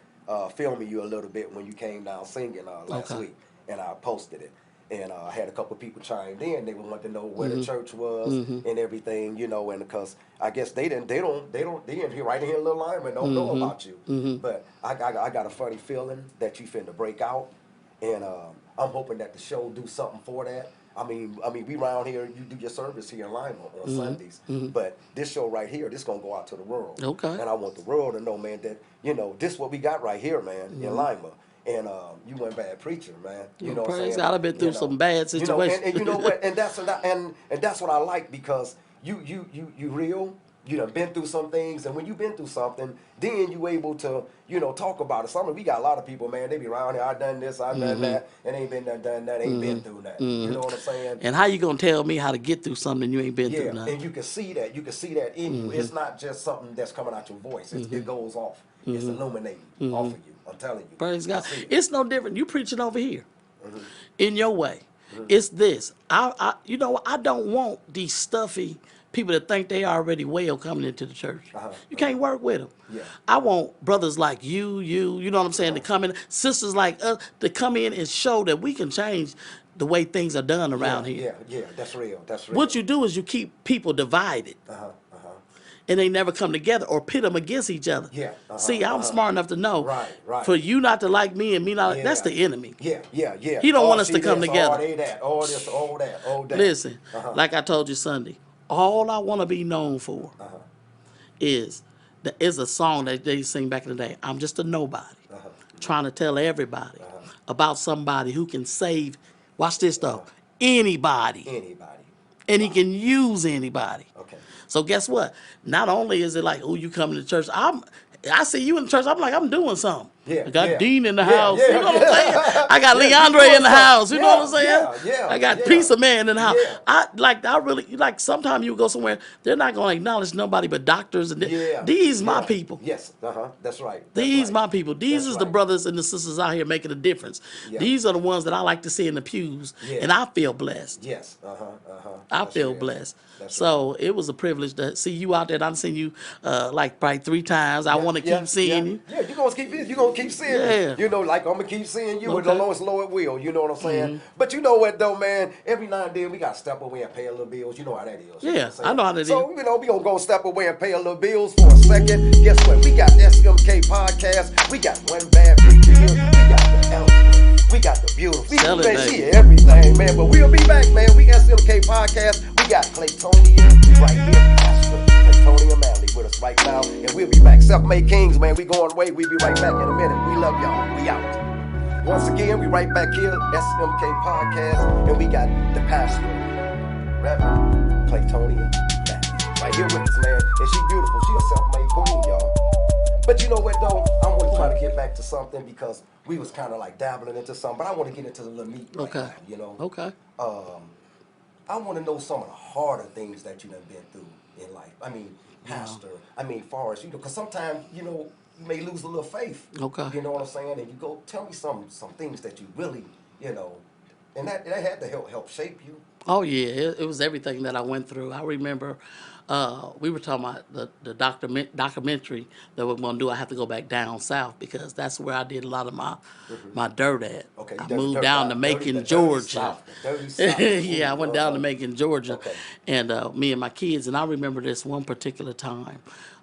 filming you a little bit when you came down singing last Okay. week, and I posted it. And I had a couple of people chimed in. They wanted to know where the church was and everything, and because I guess they didn't hear right in here, little lineman don't know about you. But I got a funny feeling that you finna break out, and I'm hoping that the show do something for that. I mean, we around here. You do your service here in Lima on Sundays, but this show right here, this gonna go out to the world. Okay. And I want the world to know, man, that this what we got right here, man, in Lima. And you weren't bad preacher, man. You know what I'm Praise saying? God, I've been through some bad situations. And you know what? And that's what I like, because you real. You done been through some things, and when you been through something, then you able to, talk about it. We got a lot of people, man, they be around here, I done this, I done that, and ain't been done that, ain't been through that. You know what I'm saying? And how you gonna tell me how to get through something you ain't been Yeah, through nothing? and you can see that. You can see that in you. It's not just something that's coming out your voice. It goes off. It's illuminating off of you. I'm telling you. Praise God. I see it. It's no different. You preaching over here in your way. It's this. I don't want these stuffy people that think they already well coming into the church. You can't work with them. Yeah. I want brothers like you know what I'm saying, to come in, sisters like us, to come in and show that we can change the way things are done around here. Yeah, that's real. That's real. What you do is you keep people divided. And they never come together or pit them against each other. Yeah, See, I'm smart enough to know Right. for you not to like me and me not, Yeah. that's the enemy. Yeah. He don't want us she to come this, together. They that, all this, all that, all that. Listen, like I told you Sunday, all I want to be known for is a song that they sing back in the day. I'm just a nobody, trying to tell everybody about somebody who can save, watch this stuff, anybody. Anybody. And he can use anybody. Okay. So guess what? Not only is it like, oh, you coming to church, I see you in the church, I'm like, I'm doing something. Yeah, I got yeah. Dean in the Yeah, house. yeah, You know what I'm yeah. saying? I got Yeah, you Leandre doing in the something. house. You know what I'm saying? Yeah, I got yeah. Pizza Man in the house. Yeah. I really, like, sometimes you go somewhere, they're not going to acknowledge nobody but doctors. And Yeah. these my Yeah. people. Yes. That's right. These right. my people. These That's is the right. brothers and the sisters out here making a difference. Yeah. These are the ones that I like to see in the pews. Yeah. And I feel blessed. Yes. I That's feel real. blessed. That's So it was a privilege to see you out there. I've seen you like probably 3 times. I want to keep seeing you. Yeah, you're gonna keep seeing Yeah. me. Like I'm gonna keep seeing you, Okay. as long as Lord will. You know what I'm saying? But you know what though, man? Every now and then we gotta step away and pay a little bills. You know how that is. You know Yeah, what I'm saying? I know how that is. So we gonna go step away and pay a little bills for a second. Guess what? We got S.M.K podcast. We got One Bad Preacher here. We got the eloquent. We got the beautiful. We Tell it, man, baby. she everything, man. But we'll be back, man. We S.M.K podcast. We got Claytonia right here, Pastor Claytonia Manley with us right now, and we'll be back. Self-made kings, man. We going away. We'll be right back in a minute. We love y'all. We out. Once again, we right back here, S.M.K podcast, and we got the pastor, Reverend Claytonia Manley, right here with us, man. And she beautiful. She a self-made queen, y'all. But you know what, though? I want to try to get back to something because we was kind of like dabbling into something, but I want to get into the little meat right now, Okay. I want to know some of the harder things that you done been through in life. I mean, pastor, far as, because sometimes, you may lose a little faith. Okay. You know what I'm saying? And you go, tell me some things that you really, and that had to help shape you. Oh yeah, it was everything that I went through. I remember we were talking about the documentary that we're going to do. I have to go back down south because that's where I did a lot of my dirt at. Okay, I moved down to Macon, Georgia. Dirty South. Yeah, I went down to Macon, Georgia, Okay. and me and my kids. And I remember this one particular time.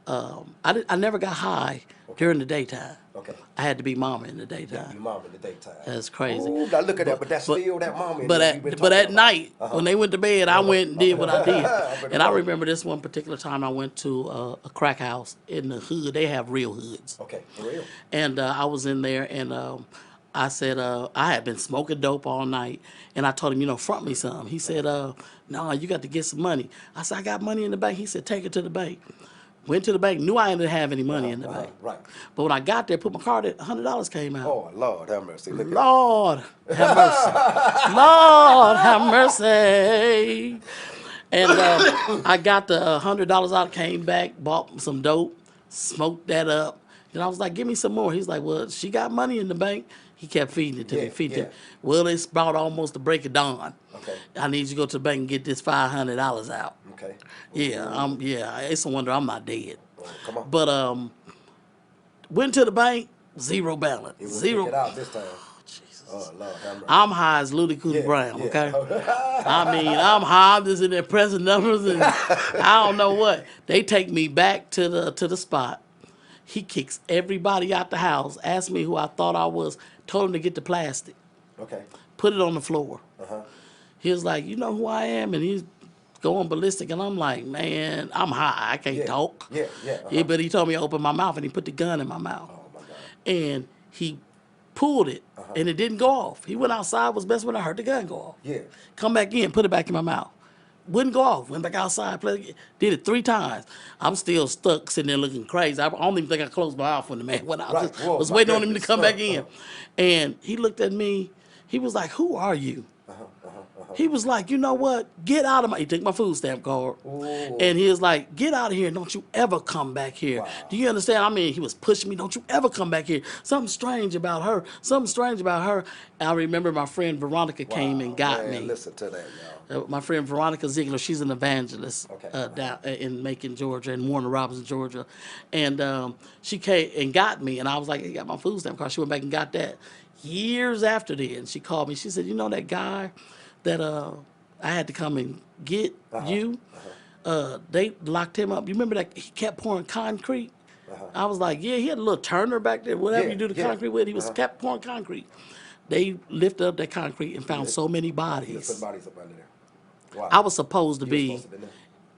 I never got high during the daytime. Okay. I had to be mama in the You got to daytime. be mom in the daytime. That's crazy. Ooh, now look at that. But But that's but still that mama in but there we've been at talking at about. night when they went to bed, I went and did what I did. I'm And I know. remember this one particular time I went to a crack house in the hood. They have real hoods. Okay, for real. And I was in there, and I said I had been smoking dope all night, and I told him, front me some. He said, no, you got to get some money. I said, I got money in the bank. He said, take it to the bank. Went to the bank, knew I didn't have any money in the bank. Right. But when I got there, put my card in, $100 came out. Oh, Lord have mercy. Look at Lord have mercy. Lord have mercy. And I got the $100 out, came back, bought some dope, smoked that up. And I was like, give me some more. He's like, well, she got money in the bank. He kept feeding it to me, feeding it to me. Well, it's about almost the break of dawn. Okay. I need you to go to the bank and get this $500 out. Okay. Yeah, it's a wonder I'm not dead. Oh, come on. But went to the bank, zero balance. He zero. It out this time. Jesus. Oh, Lord have mercy. I'm high as Ludie Cootie Brown, yeah. okay? I mean, I'm high, I'm just in there pressing numbers, and I don't know what. They take me back to the spot. He kicks everybody out the house, asked me who I thought I was, told him to get the plastic, Okay. put it on the floor. Uh-huh. He was like, you know who I am? And he's going ballistic, and I'm like, man, I'm high, I can't talk. Yeah. Yeah, but he told me to open my mouth, and he put the gun in my mouth. Oh, my God. And he pulled it, and it didn't go off. He went outside, was best when I heard the gun go off. Yeah. Come back in, put it back in my mouth. Wouldn't go off. Went back outside, played again. Did it 3 times. I'm still stuck sitting there looking crazy. I don't even think I closed my mouth when the man went out. Right. Just Whoa, was my waiting on him to goodness. come back in. And he looked at me. He was like, who are you? He was like, you know what? Get out of my... He took my food stamp card. Ooh. And he was like, get out of here. Don't you ever come back here. Wow. Do you understand? I mean, he was pushing me. Don't you ever come back here. Something strange about her. Something strange about her. And I remember my friend Veronica came and got me. Listen to that, y'all. My friend Veronica Ziegler, she's an evangelist down in Macon, Georgia, in Warner Robins, Georgia. And she came and got me. And I was like, I got my food stamp card. She went back and got that. Years after then, she called me. She said, you know that guy that I had to come and get you? They locked him up. You remember that he kept pouring concrete? I was like, yeah, he had a little turner back there, whatever you do the concrete with. He was kept pouring concrete. They lifted up that concrete and found so many bodies. Put bodies up under there. Wow. I was supposed to be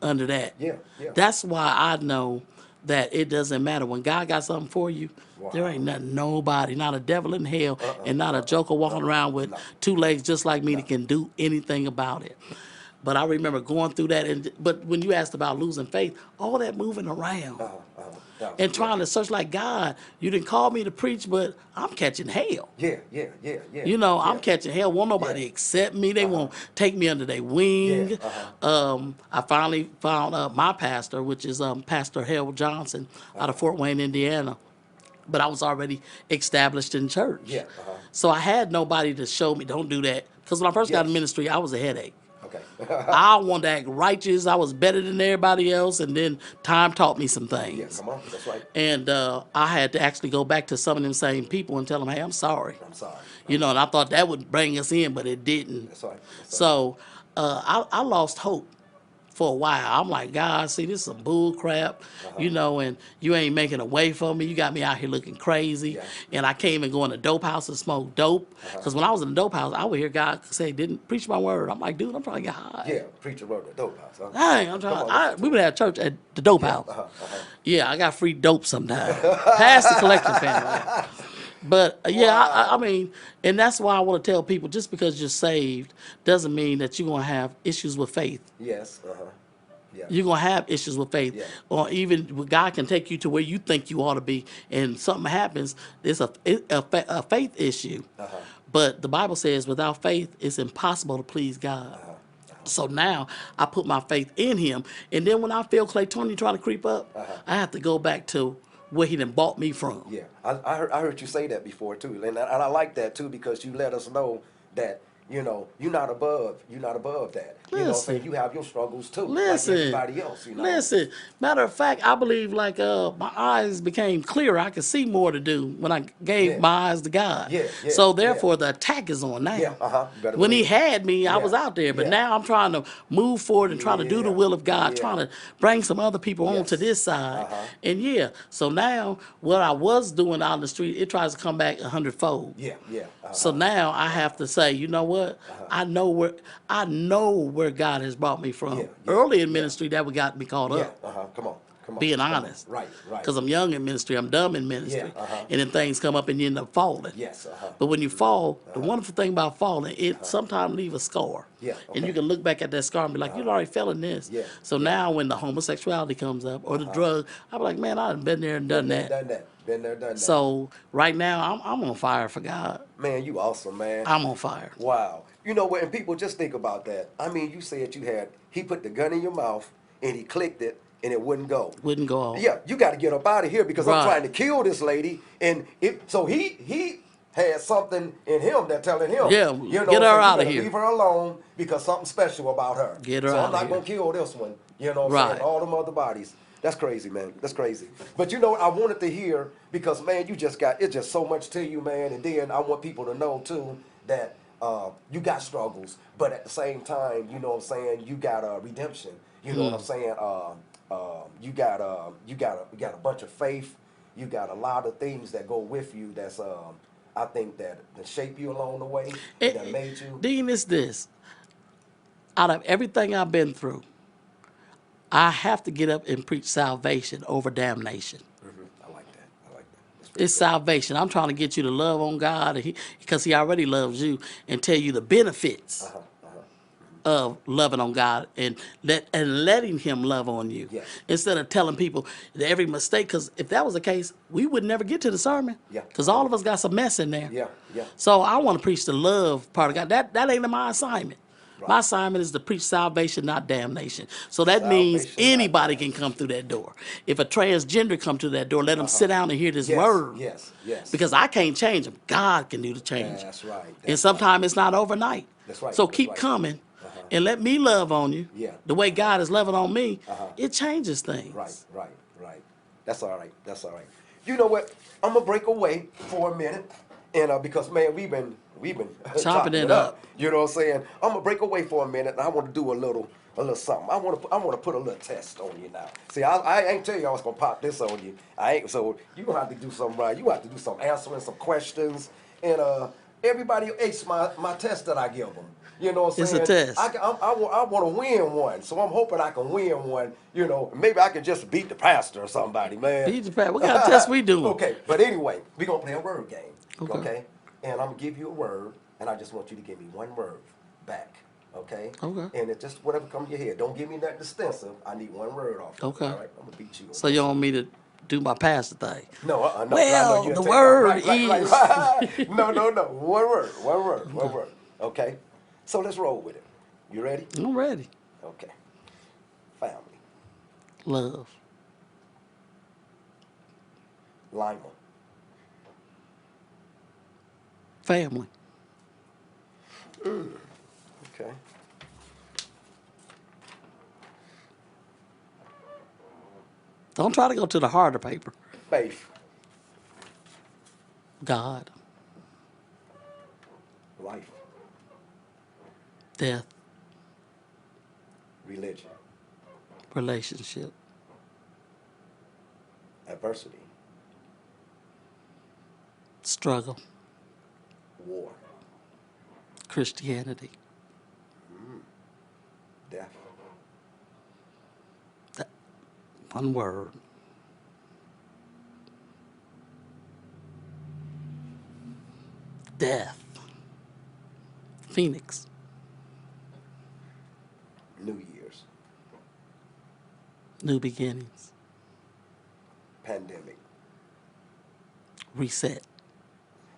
under that. Yeah. That's why I know that it doesn't matter. When God got something for you, there ain't nothing, nobody, not a devil in hell, and not a joker walking around with 2 legs just like me that can do anything about it. But I remember going through that. But when you asked about losing faith, all that moving around and trying to search like, God, you didn't call me to preach, but I'm catching hell. Yeah. I'm catching hell. Won't nobody accept me. They won't take me under their wing. I finally found my pastor, which is Pastor Harold Johnson out of Fort Wayne, Indiana. But I was already established in church. So I had nobody to show me, don't do that. Because when I first got in ministry, I was a headache. Okay. I wanted to act righteous. I was better than everybody else. And then time taught me some things. Yeah, come on. That's right. And I had to actually go back to some of them same people and tell them, hey, I'm sorry. I'm sorry. And I thought that would bring us in, but it didn't. That's right. So I lost hope for a while. I'm like, God, see, this is some bull crap, and you ain't making a way for me. You got me out here looking crazy. And I can't even go in a dope house and smoke dope. Because when I was in the dope house, I would hear God say, didn't preach my word. I'm like, dude, I'm trying to get high. Yeah, preach the word at the dope house. Huh? Dang, I'm trying. We would have church at the dope house. Yeah, I got free dope sometimes. Pass the collection family. But I mean, and that's why I want to tell people, just because you're saved doesn't mean that you're going to have issues with faith. Yes. Yeah. You're going to have issues with faith. Or even God can take you to where you think you ought to be, and something happens, it's a faith issue. But the Bible says without faith, it's impossible to please God. So now I put my faith in him. And then when I feel Claytonia trying to creep up, I have to go back to where he done bought me from. Yeah, I heard you say that before too, and I like that too, because you let us know that you're not above that. You know what I'm saying? Listen. You have your struggles too, like Listen, everybody else, listen. Matter of fact, I believe like my eyes became clearer. I could see more to do when I gave Yeah. my eyes to God. Yeah, yeah, So yeah. therefore, the attack is on Yeah, now. you better When He believe it. had me, I Yeah, was out there, but yeah, now I'm trying to move forward and try to do the yeah, will of God, yeah. trying to bring some other people onto Yes. this side. Uh-huh. And yeah, so now what I was doing out in the street, it tries to come back 100-fold. Yeah, yeah. So Uh-huh. now I have to say, you know what? I know where God has brought me Yeah, from. yeah, Early in yeah. ministry, that would got me caught Yeah, up. come on, come on, Being come on. honest, Right, right. because I'm young in ministry, I'm dumb in Yeah, ministry, uh-huh. and then things come up and you end up falling. Yes, uh-huh. But when you fall, the wonderful thing about falling, it sometimes leave a scar. Yeah, And you okay. can look back at that scar and be like, you already fell in this. Yeah, So yeah. now when the homosexuality comes up or the drug, I'm like, man, I've been there and done Been there, that. done that. Been there, done that. So right now, I'm on fire for God. Man, you awesome, man. I'm on fire. Wow. You know what? And people just think about that. I mean, you said he put the gun in your mouth and he clicked it and it wouldn't go. Wouldn't go off. Yeah, you got to get up out of here because I'm Right. trying to kill this lady. And so he had something in him that telling him, Yeah, get her so you outta better here. leave her alone because something special about her. Get her So I'm outta not here. going to kill this one. You know what I'm Right. saying? All them other bodies. That's crazy, man. That's crazy. But you know, I wanted to hear because, man, it's just so much to you, man. And then I want people to know, too, that you got struggles. But at the same time, you know what I'm saying, you got redemption. You know what I'm saying? You got a bunch of faith. You got a lot of things that go with you that's, I think, that shape you along the way, that made you. Dean, is this. Out of everything I've been through, I have to get up and preach salvation over damnation. I like that. I like that. That's It's salvation. I'm trying to get you to love on God because He already loves you and tell you the benefits of loving on God and letting Him love on you. Yes. Instead of telling people that every mistake, because if that was the case, we would never get to the sermon. Yeah. Because all of us got some mess in there. Yeah, yeah. So I want to preach the love part of God. That ain't my assignment. Right. My assignment is to preach salvation, not damnation. So that means Salvation, not anybody can come through that door. If a transgender come through that door, let them sit down and hear this Yes, word. yes, yes. Because I can't change them. God can do the change. That's right. And sometimes it's not overnight. That's right, So that's keep right. coming and let me love on you. Yeah. The way God is loving on me, it changes things. Right. That's all right. That's all right. You know what? I'm gonna break away for a minute, and because man, we've been Chopping it up. You know what I'm saying? I'm gonna break away for a minute, and I want to do a little something. I want to put a little test on you now. See, I ain't tell you I was gonna pop this on you. I ain't. So you gonna have to do something right. You have to do some answering some questions, and everybody ace my test that I give them. You know what I'm saying? It's a test. I want to win one, so I'm hoping I can win one. You know, maybe I can just beat the pastor or somebody, man. Beat the pastor. What kind of test we doing? Okay, but anyway, we're going to play a word game. Okay. And I'm going to give you a word, and I just want you to give me one word back. Okay? Okay. And it's just whatever comes to your head. Don't give me nothing extensive. I need one word off. Okay. All right? I'm going to beat you. So you want me to do my pastor thing? No, no. Well, I know the take word right. No. One word. Okay? So let's roll with it. You ready? I'm ready. Okay. Family. Love. Lima. Family. Okay. Don't try to go to the harder paper. Faith. God. Life. Death. Religion. Relationship. Adversity. Struggle. War. Christianity. Death. One word. Death. Phoenix. New Year's. New beginnings. Pandemic. Reset.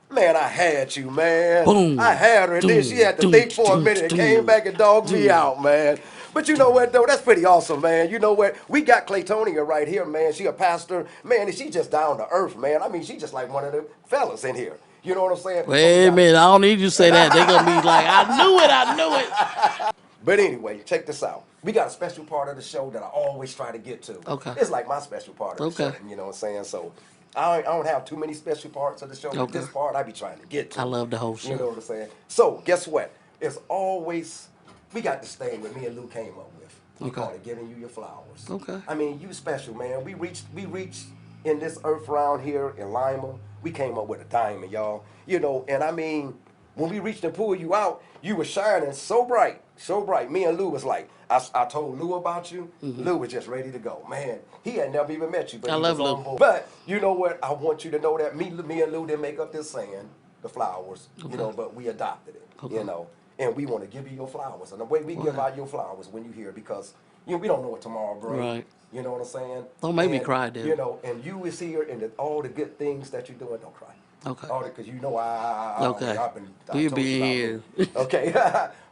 Man, I had you, man. Boom. I had her, and then she had to think for a minute and came back and dogged me out, man. But you know what, though? That's pretty awesome, man. You know what? We got Claytonia right here, man. She a pastor, man, and she just down to earth, man. I mean, she just like one of the fellas in here. You know what I'm saying? Wait a minute, I don't need you to say that. They're going to be like, I knew it. But anyway, check this out. We got a special part of the show that I always try to get to. Okay. It's like my special part of the show. You know what I'm saying? So I don't have too many special parts of the show, but this part I be trying to get to. I love the whole show. You know what I'm saying? So guess what? It's always, we got this thing that me and Lou came up with. We call it giving you your flowers. Okay. I mean, you special, man. We reached in this earth round here in Lima. We came up with a diamond, y'all. You know, and I mean, when we reached and pulled you out, you were shining so bright, so bright. Me and Lou was like, I told Lou about you. Lou was just ready to go. Man, he had never even met you, but I he love was Lou. on board. But you know what? I want you to know that me and Lou didn't make up this saying, the flowers, you know, but we adopted it, you know. And we want to give you your flowers. And the way we give out your flowers when you hear, because you know, we don't know what tomorrow brings. Right. You know what I'm saying? Don't make me cry, dude. You know, and you is here, and all the good things that you're doing, don't cry. Okay. All because you know Okay. we'll be here. Okay.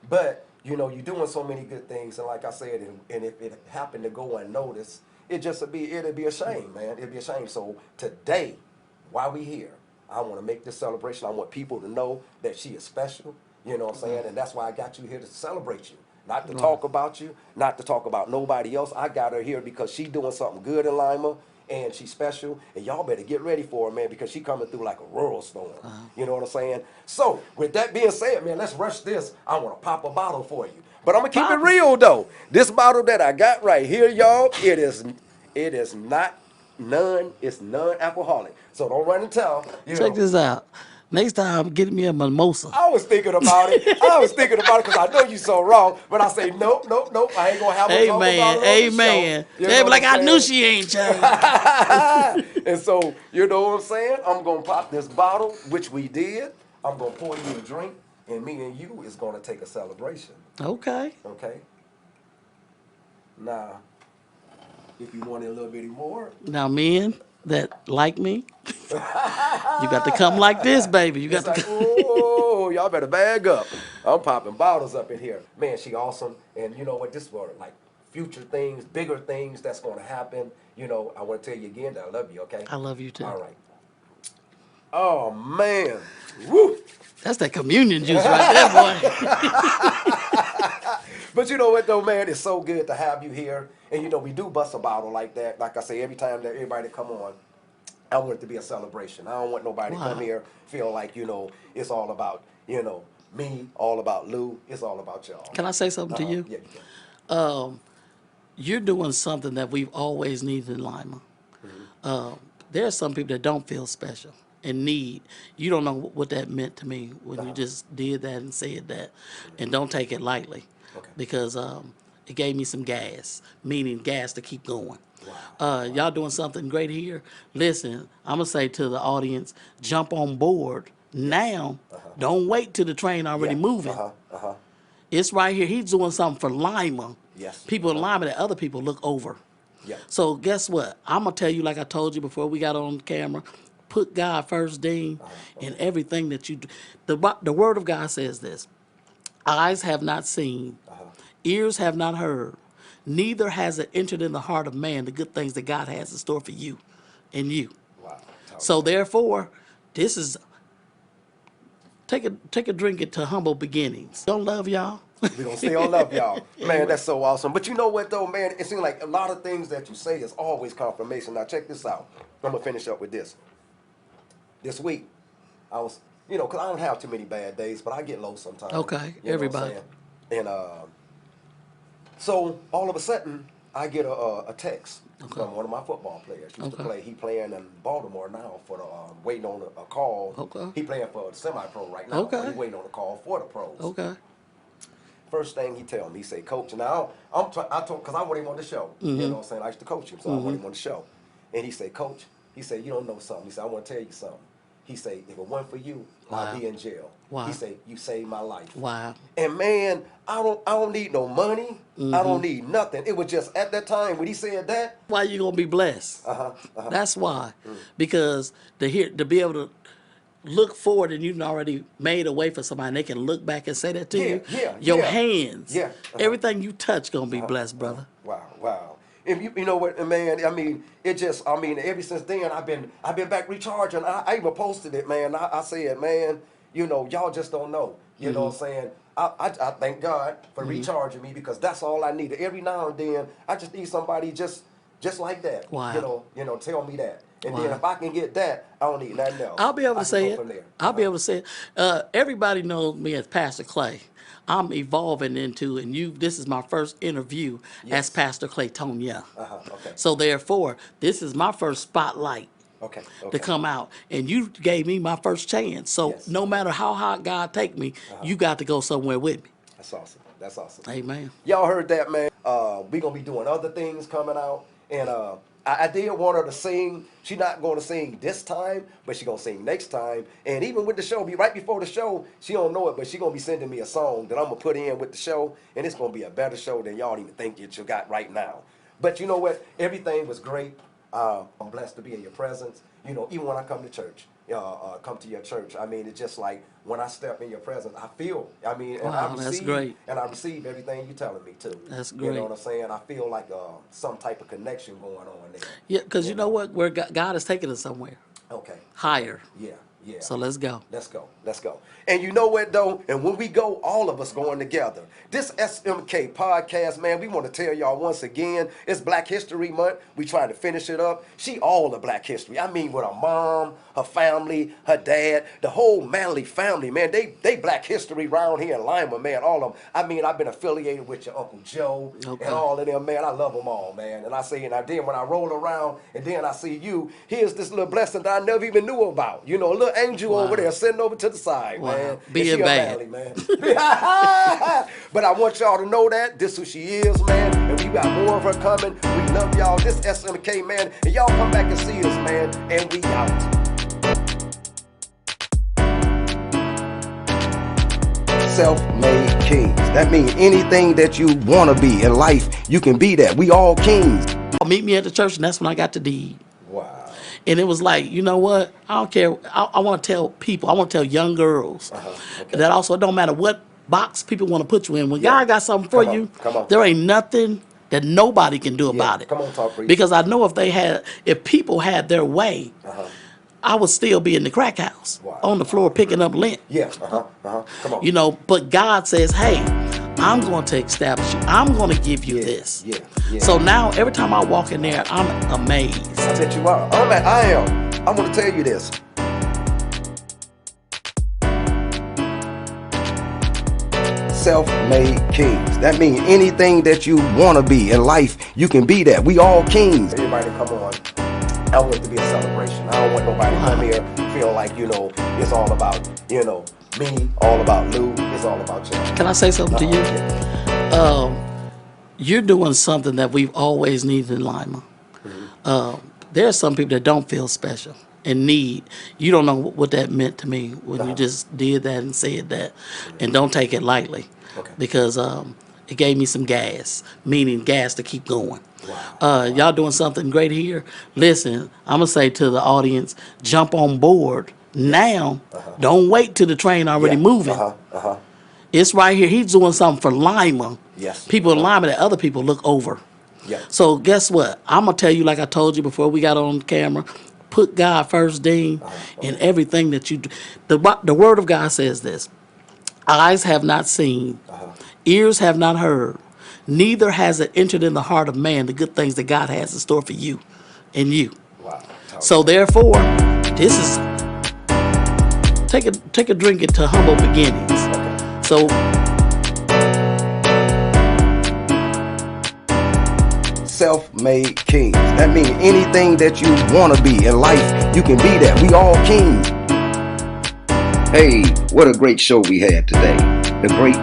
But you know, you're doing so many good things, and like I said, and if it happened to go unnoticed, it'd be a shame, man. It'd be a shame. So today, while we here, I want to make this celebration. I want people to know that she is special. You know what I'm saying? And that's why I got you here to celebrate you. Not to talk about you, not to talk about nobody else. I got her here because she doing something good in Lima, and she's special. And y'all better get ready for her, man, because she coming through like a rural storm. You know what I'm saying? So, with that being said, man, let's rush this. I want to pop a bottle for you. But I'm going to keep it real, though. This bottle that I got right here, y'all, it's non-alcoholic. So don't run and tell. Check this out. Next time, get me a mimosa. I was thinking about it. Because I know you so wrong. But I say, nope. I ain't going to have a talk about it on the show. They be like, I knew she ain't changed. And so, you know what I'm saying? I'm going to pop this bottle, which we did. I'm going to pour you a drink. And me and you is going to take a celebration. Okay. Okay? Now, if you want it a little bit more. Now, men that like me, you got to come like this, baby. You got to come. Oh, y'all better bag up. I'm popping bottles up in here. Man, she awesome. And you know what? This for like future things, bigger things that's going to happen. You know, I want to tell you again that I love you, okay? I love you too. All right. Oh, man. Woo. That's that communion juice right there, boy. But you know what, though, man? It's so good to have you here. And, you know, we do bust a bottle like that. Like I say, every time that everybody come on, I want it to be a celebration. I don't want nobody to come here feel like, you know, it's all about, you know, me, all about Lou. It's all about y'all. Can I say something to you? Yeah, you can. You're doing something that we've always needed in Lima. There are some people that don't feel special and need. You don't know what that meant to me when you just did that and said that. And don't take it lightly. Okay. Because it gave me some gas, meaning gas to keep going. Wow. Y'all doing something great here. Listen, I'm going to say to the audience, jump on board now. Don't wait till the train already moving. It's right here. He's doing something for Lima. Yes. People in Lima that other people look over. Yeah. So guess what? I'm going to tell you, like I told you before we got on camera, put God first, Dean, in everything that you do. The Word of God says this: eyes have not seen, ears have not heard, neither has it entered in the heart of man the good things that God has in store for you and you. Wow. So therefore, this is, take a drink into humble beginnings. Don't love y'all. We're going to stay on love, y'all. Man, that's so awesome. But you know what, though, man? It seems like a lot of things that you say is always confirmation. Now, check this out. I'm going to finish up with this. This week, I was, you know, because I don't have too many bad days, but I get low sometimes. Okay, you know everybody. what I'm saying? And so, all of a sudden, I get a text from one of my football players. He playing in Baltimore now for the, waiting on a call. Okay. He playing for the semi-pro right now. Okay. He's waiting on a call for the pros. Okay. First thing he tell me, he say, Coach, now I told, because I want him on the show. You know what I'm saying? I used to coach him, so I want him on the show. And he say, Coach, he said, you don't know something. He said, I want to tell you something. He say, if it wasn't for you, I'd be in jail. He say, you saved my life. Wow. And man, I don't need no money. I don't need nothing. It was just at that time when he said that. Why you gonna be blessed? That's why. Because to be able to look forward, and you've already made a way for somebody, and they can look back and say that to you. Your hands. Everything you touch gonna be blessed, brother. Wow. if you know what, man, I mean, it just, I mean, ever since then, I've been back recharging. I even posted it, man. I said, man, you know, y'all just don't know. You know what I'm saying? I thank God for recharging me, because that's all I needed. Every now and then, I just need somebody just like that. Wow. Tell me that. And then Wow. if I can get that, I don't need nothing else. I'll be able I to can say go it. from there. I'll be able to say it. Everybody knows me as Pastor Clay. I'm evolving into, and this is my first interview as Yes. Pastor Claytonia. Okay. So therefore, this is my first spotlight Okay. to Okay. come out, and you gave me my first chance. So Yes. no matter how hot God take me, you got to go somewhere with me. That's awesome. That's awesome. Amen. Y'all heard that, man. We gonna be doing other things coming out, and I did want her to sing. She not gonna sing this time, but she gonna sing next time. And even with the show, be right before the show, she don't know it, but she gonna be sending me a song that I'm gonna put in with the show, and it's gonna be a better show than y'all even think that you got right now. But you know what? Everything was great. I'm blessed to be in your presence. You know, even when I come to church, come to your church. I mean, it's just like when I step in your presence, I feel. I mean, and Wow, that's great. I receive everything you're telling me too. That's You know great. what I'm saying? I feel like some type of connection going on there. Yeah, because you know know? what? Where God is taking us somewhere Okay. higher. Yeah. Yeah. So let's go. Let's go. Let's go. And you know what, though? And when we go, all of us going together. This S.M.K podcast, man, we want to tell y'all once again, it's Black History Month. We trying to finish it up. She all the Black history. I mean, with her mom, her family, her dad, the whole Manley family, man. They Black history around here in Lima, man. All of them. I mean, I've been affiliated with your Uncle Joe Okay. and all of them, man. I love them all, man. And I say, and then when I roll around and then I see you, here's this little blessing that I never even knew about. You know, a little angel Wow. over there sitting over to the side, Wow. man. Being and she bad. a Manley, man. But I want y'all to know that this who she is, man. And we got more of her coming. We love y'all. This S.M.K, man. And y'all come back and see us, man. And we out. Self-made kings. That means anything that you want to be in life, you can be that. We all kings. Meet me at the church, and that's when I got the deed. Wow. And it was like, you know what? I don't care. I want to tell people, I want to tell young girls Okay. that also it don't matter what box people want to put you in. When Yeah. God got something for Come on, you, come on. there ain't nothing that nobody can do about it. Come on, talk, preach. Because I know if people had their way, I would still be in the crack house Wow. on the floor picking up lint. Yeah. Come on. You know, but God says, hey, I'm going to establish you. I'm going to give you this. Yeah. So now every time I walk in there, I'm amazed. I bet you are. I am. I'm going to tell you this. Self-made kings. That means anything that you want to be in life, you can be that. We all kings. Everybody come on. I want it to be a celebration. I don't want nobody to come here feel like, you know, it's all about, you know, me, all about Lou. It's all about you. Can I say something to you? You're doing something that we've always needed in Lima. There are some people that don't feel special and need. You don't know what that meant to me when you just did that and said that. And don't take it lightly. Okay. Because it gave me some gas, meaning gas to keep going. Wow. Y'all doing something great here. Listen, I'm going to say to the audience, jump on board now. Don't wait till the train already moving. It's right here. He's doing something for Lima. Yes. People in Lima that other people look over. Yeah. So guess what? I'm going to tell you, like I told you before we got on camera, put God first, Dean, in everything that you do. The Word of God says this: eyes have not seen, ears have not heard, neither has it entered in the heart of man the good things that God has in store for you and you. Wow. So therefore, this is take a drink into humble beginnings. So self-made kings. That means anything that you want to be in life, you can be that. We all kings. Hey, what a great show we had today. The great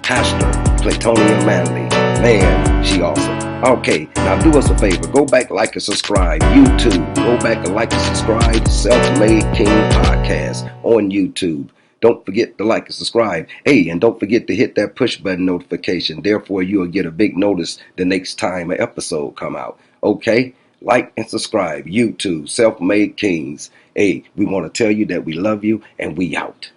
Pastor Claytonia Manley. Man, she awesome. Okay, now do us a favor. Go back, like, and subscribe. YouTube. Go back and like and subscribe. Self-Made King Podcast on YouTube. Don't forget to like and subscribe. Hey, and don't forget to hit that push button notification. Therefore, you'll get a big notice the next time an episode come out. Okay? Like and subscribe. YouTube, Self-Made Kings. Hey, we want to tell you that we love you, and we out.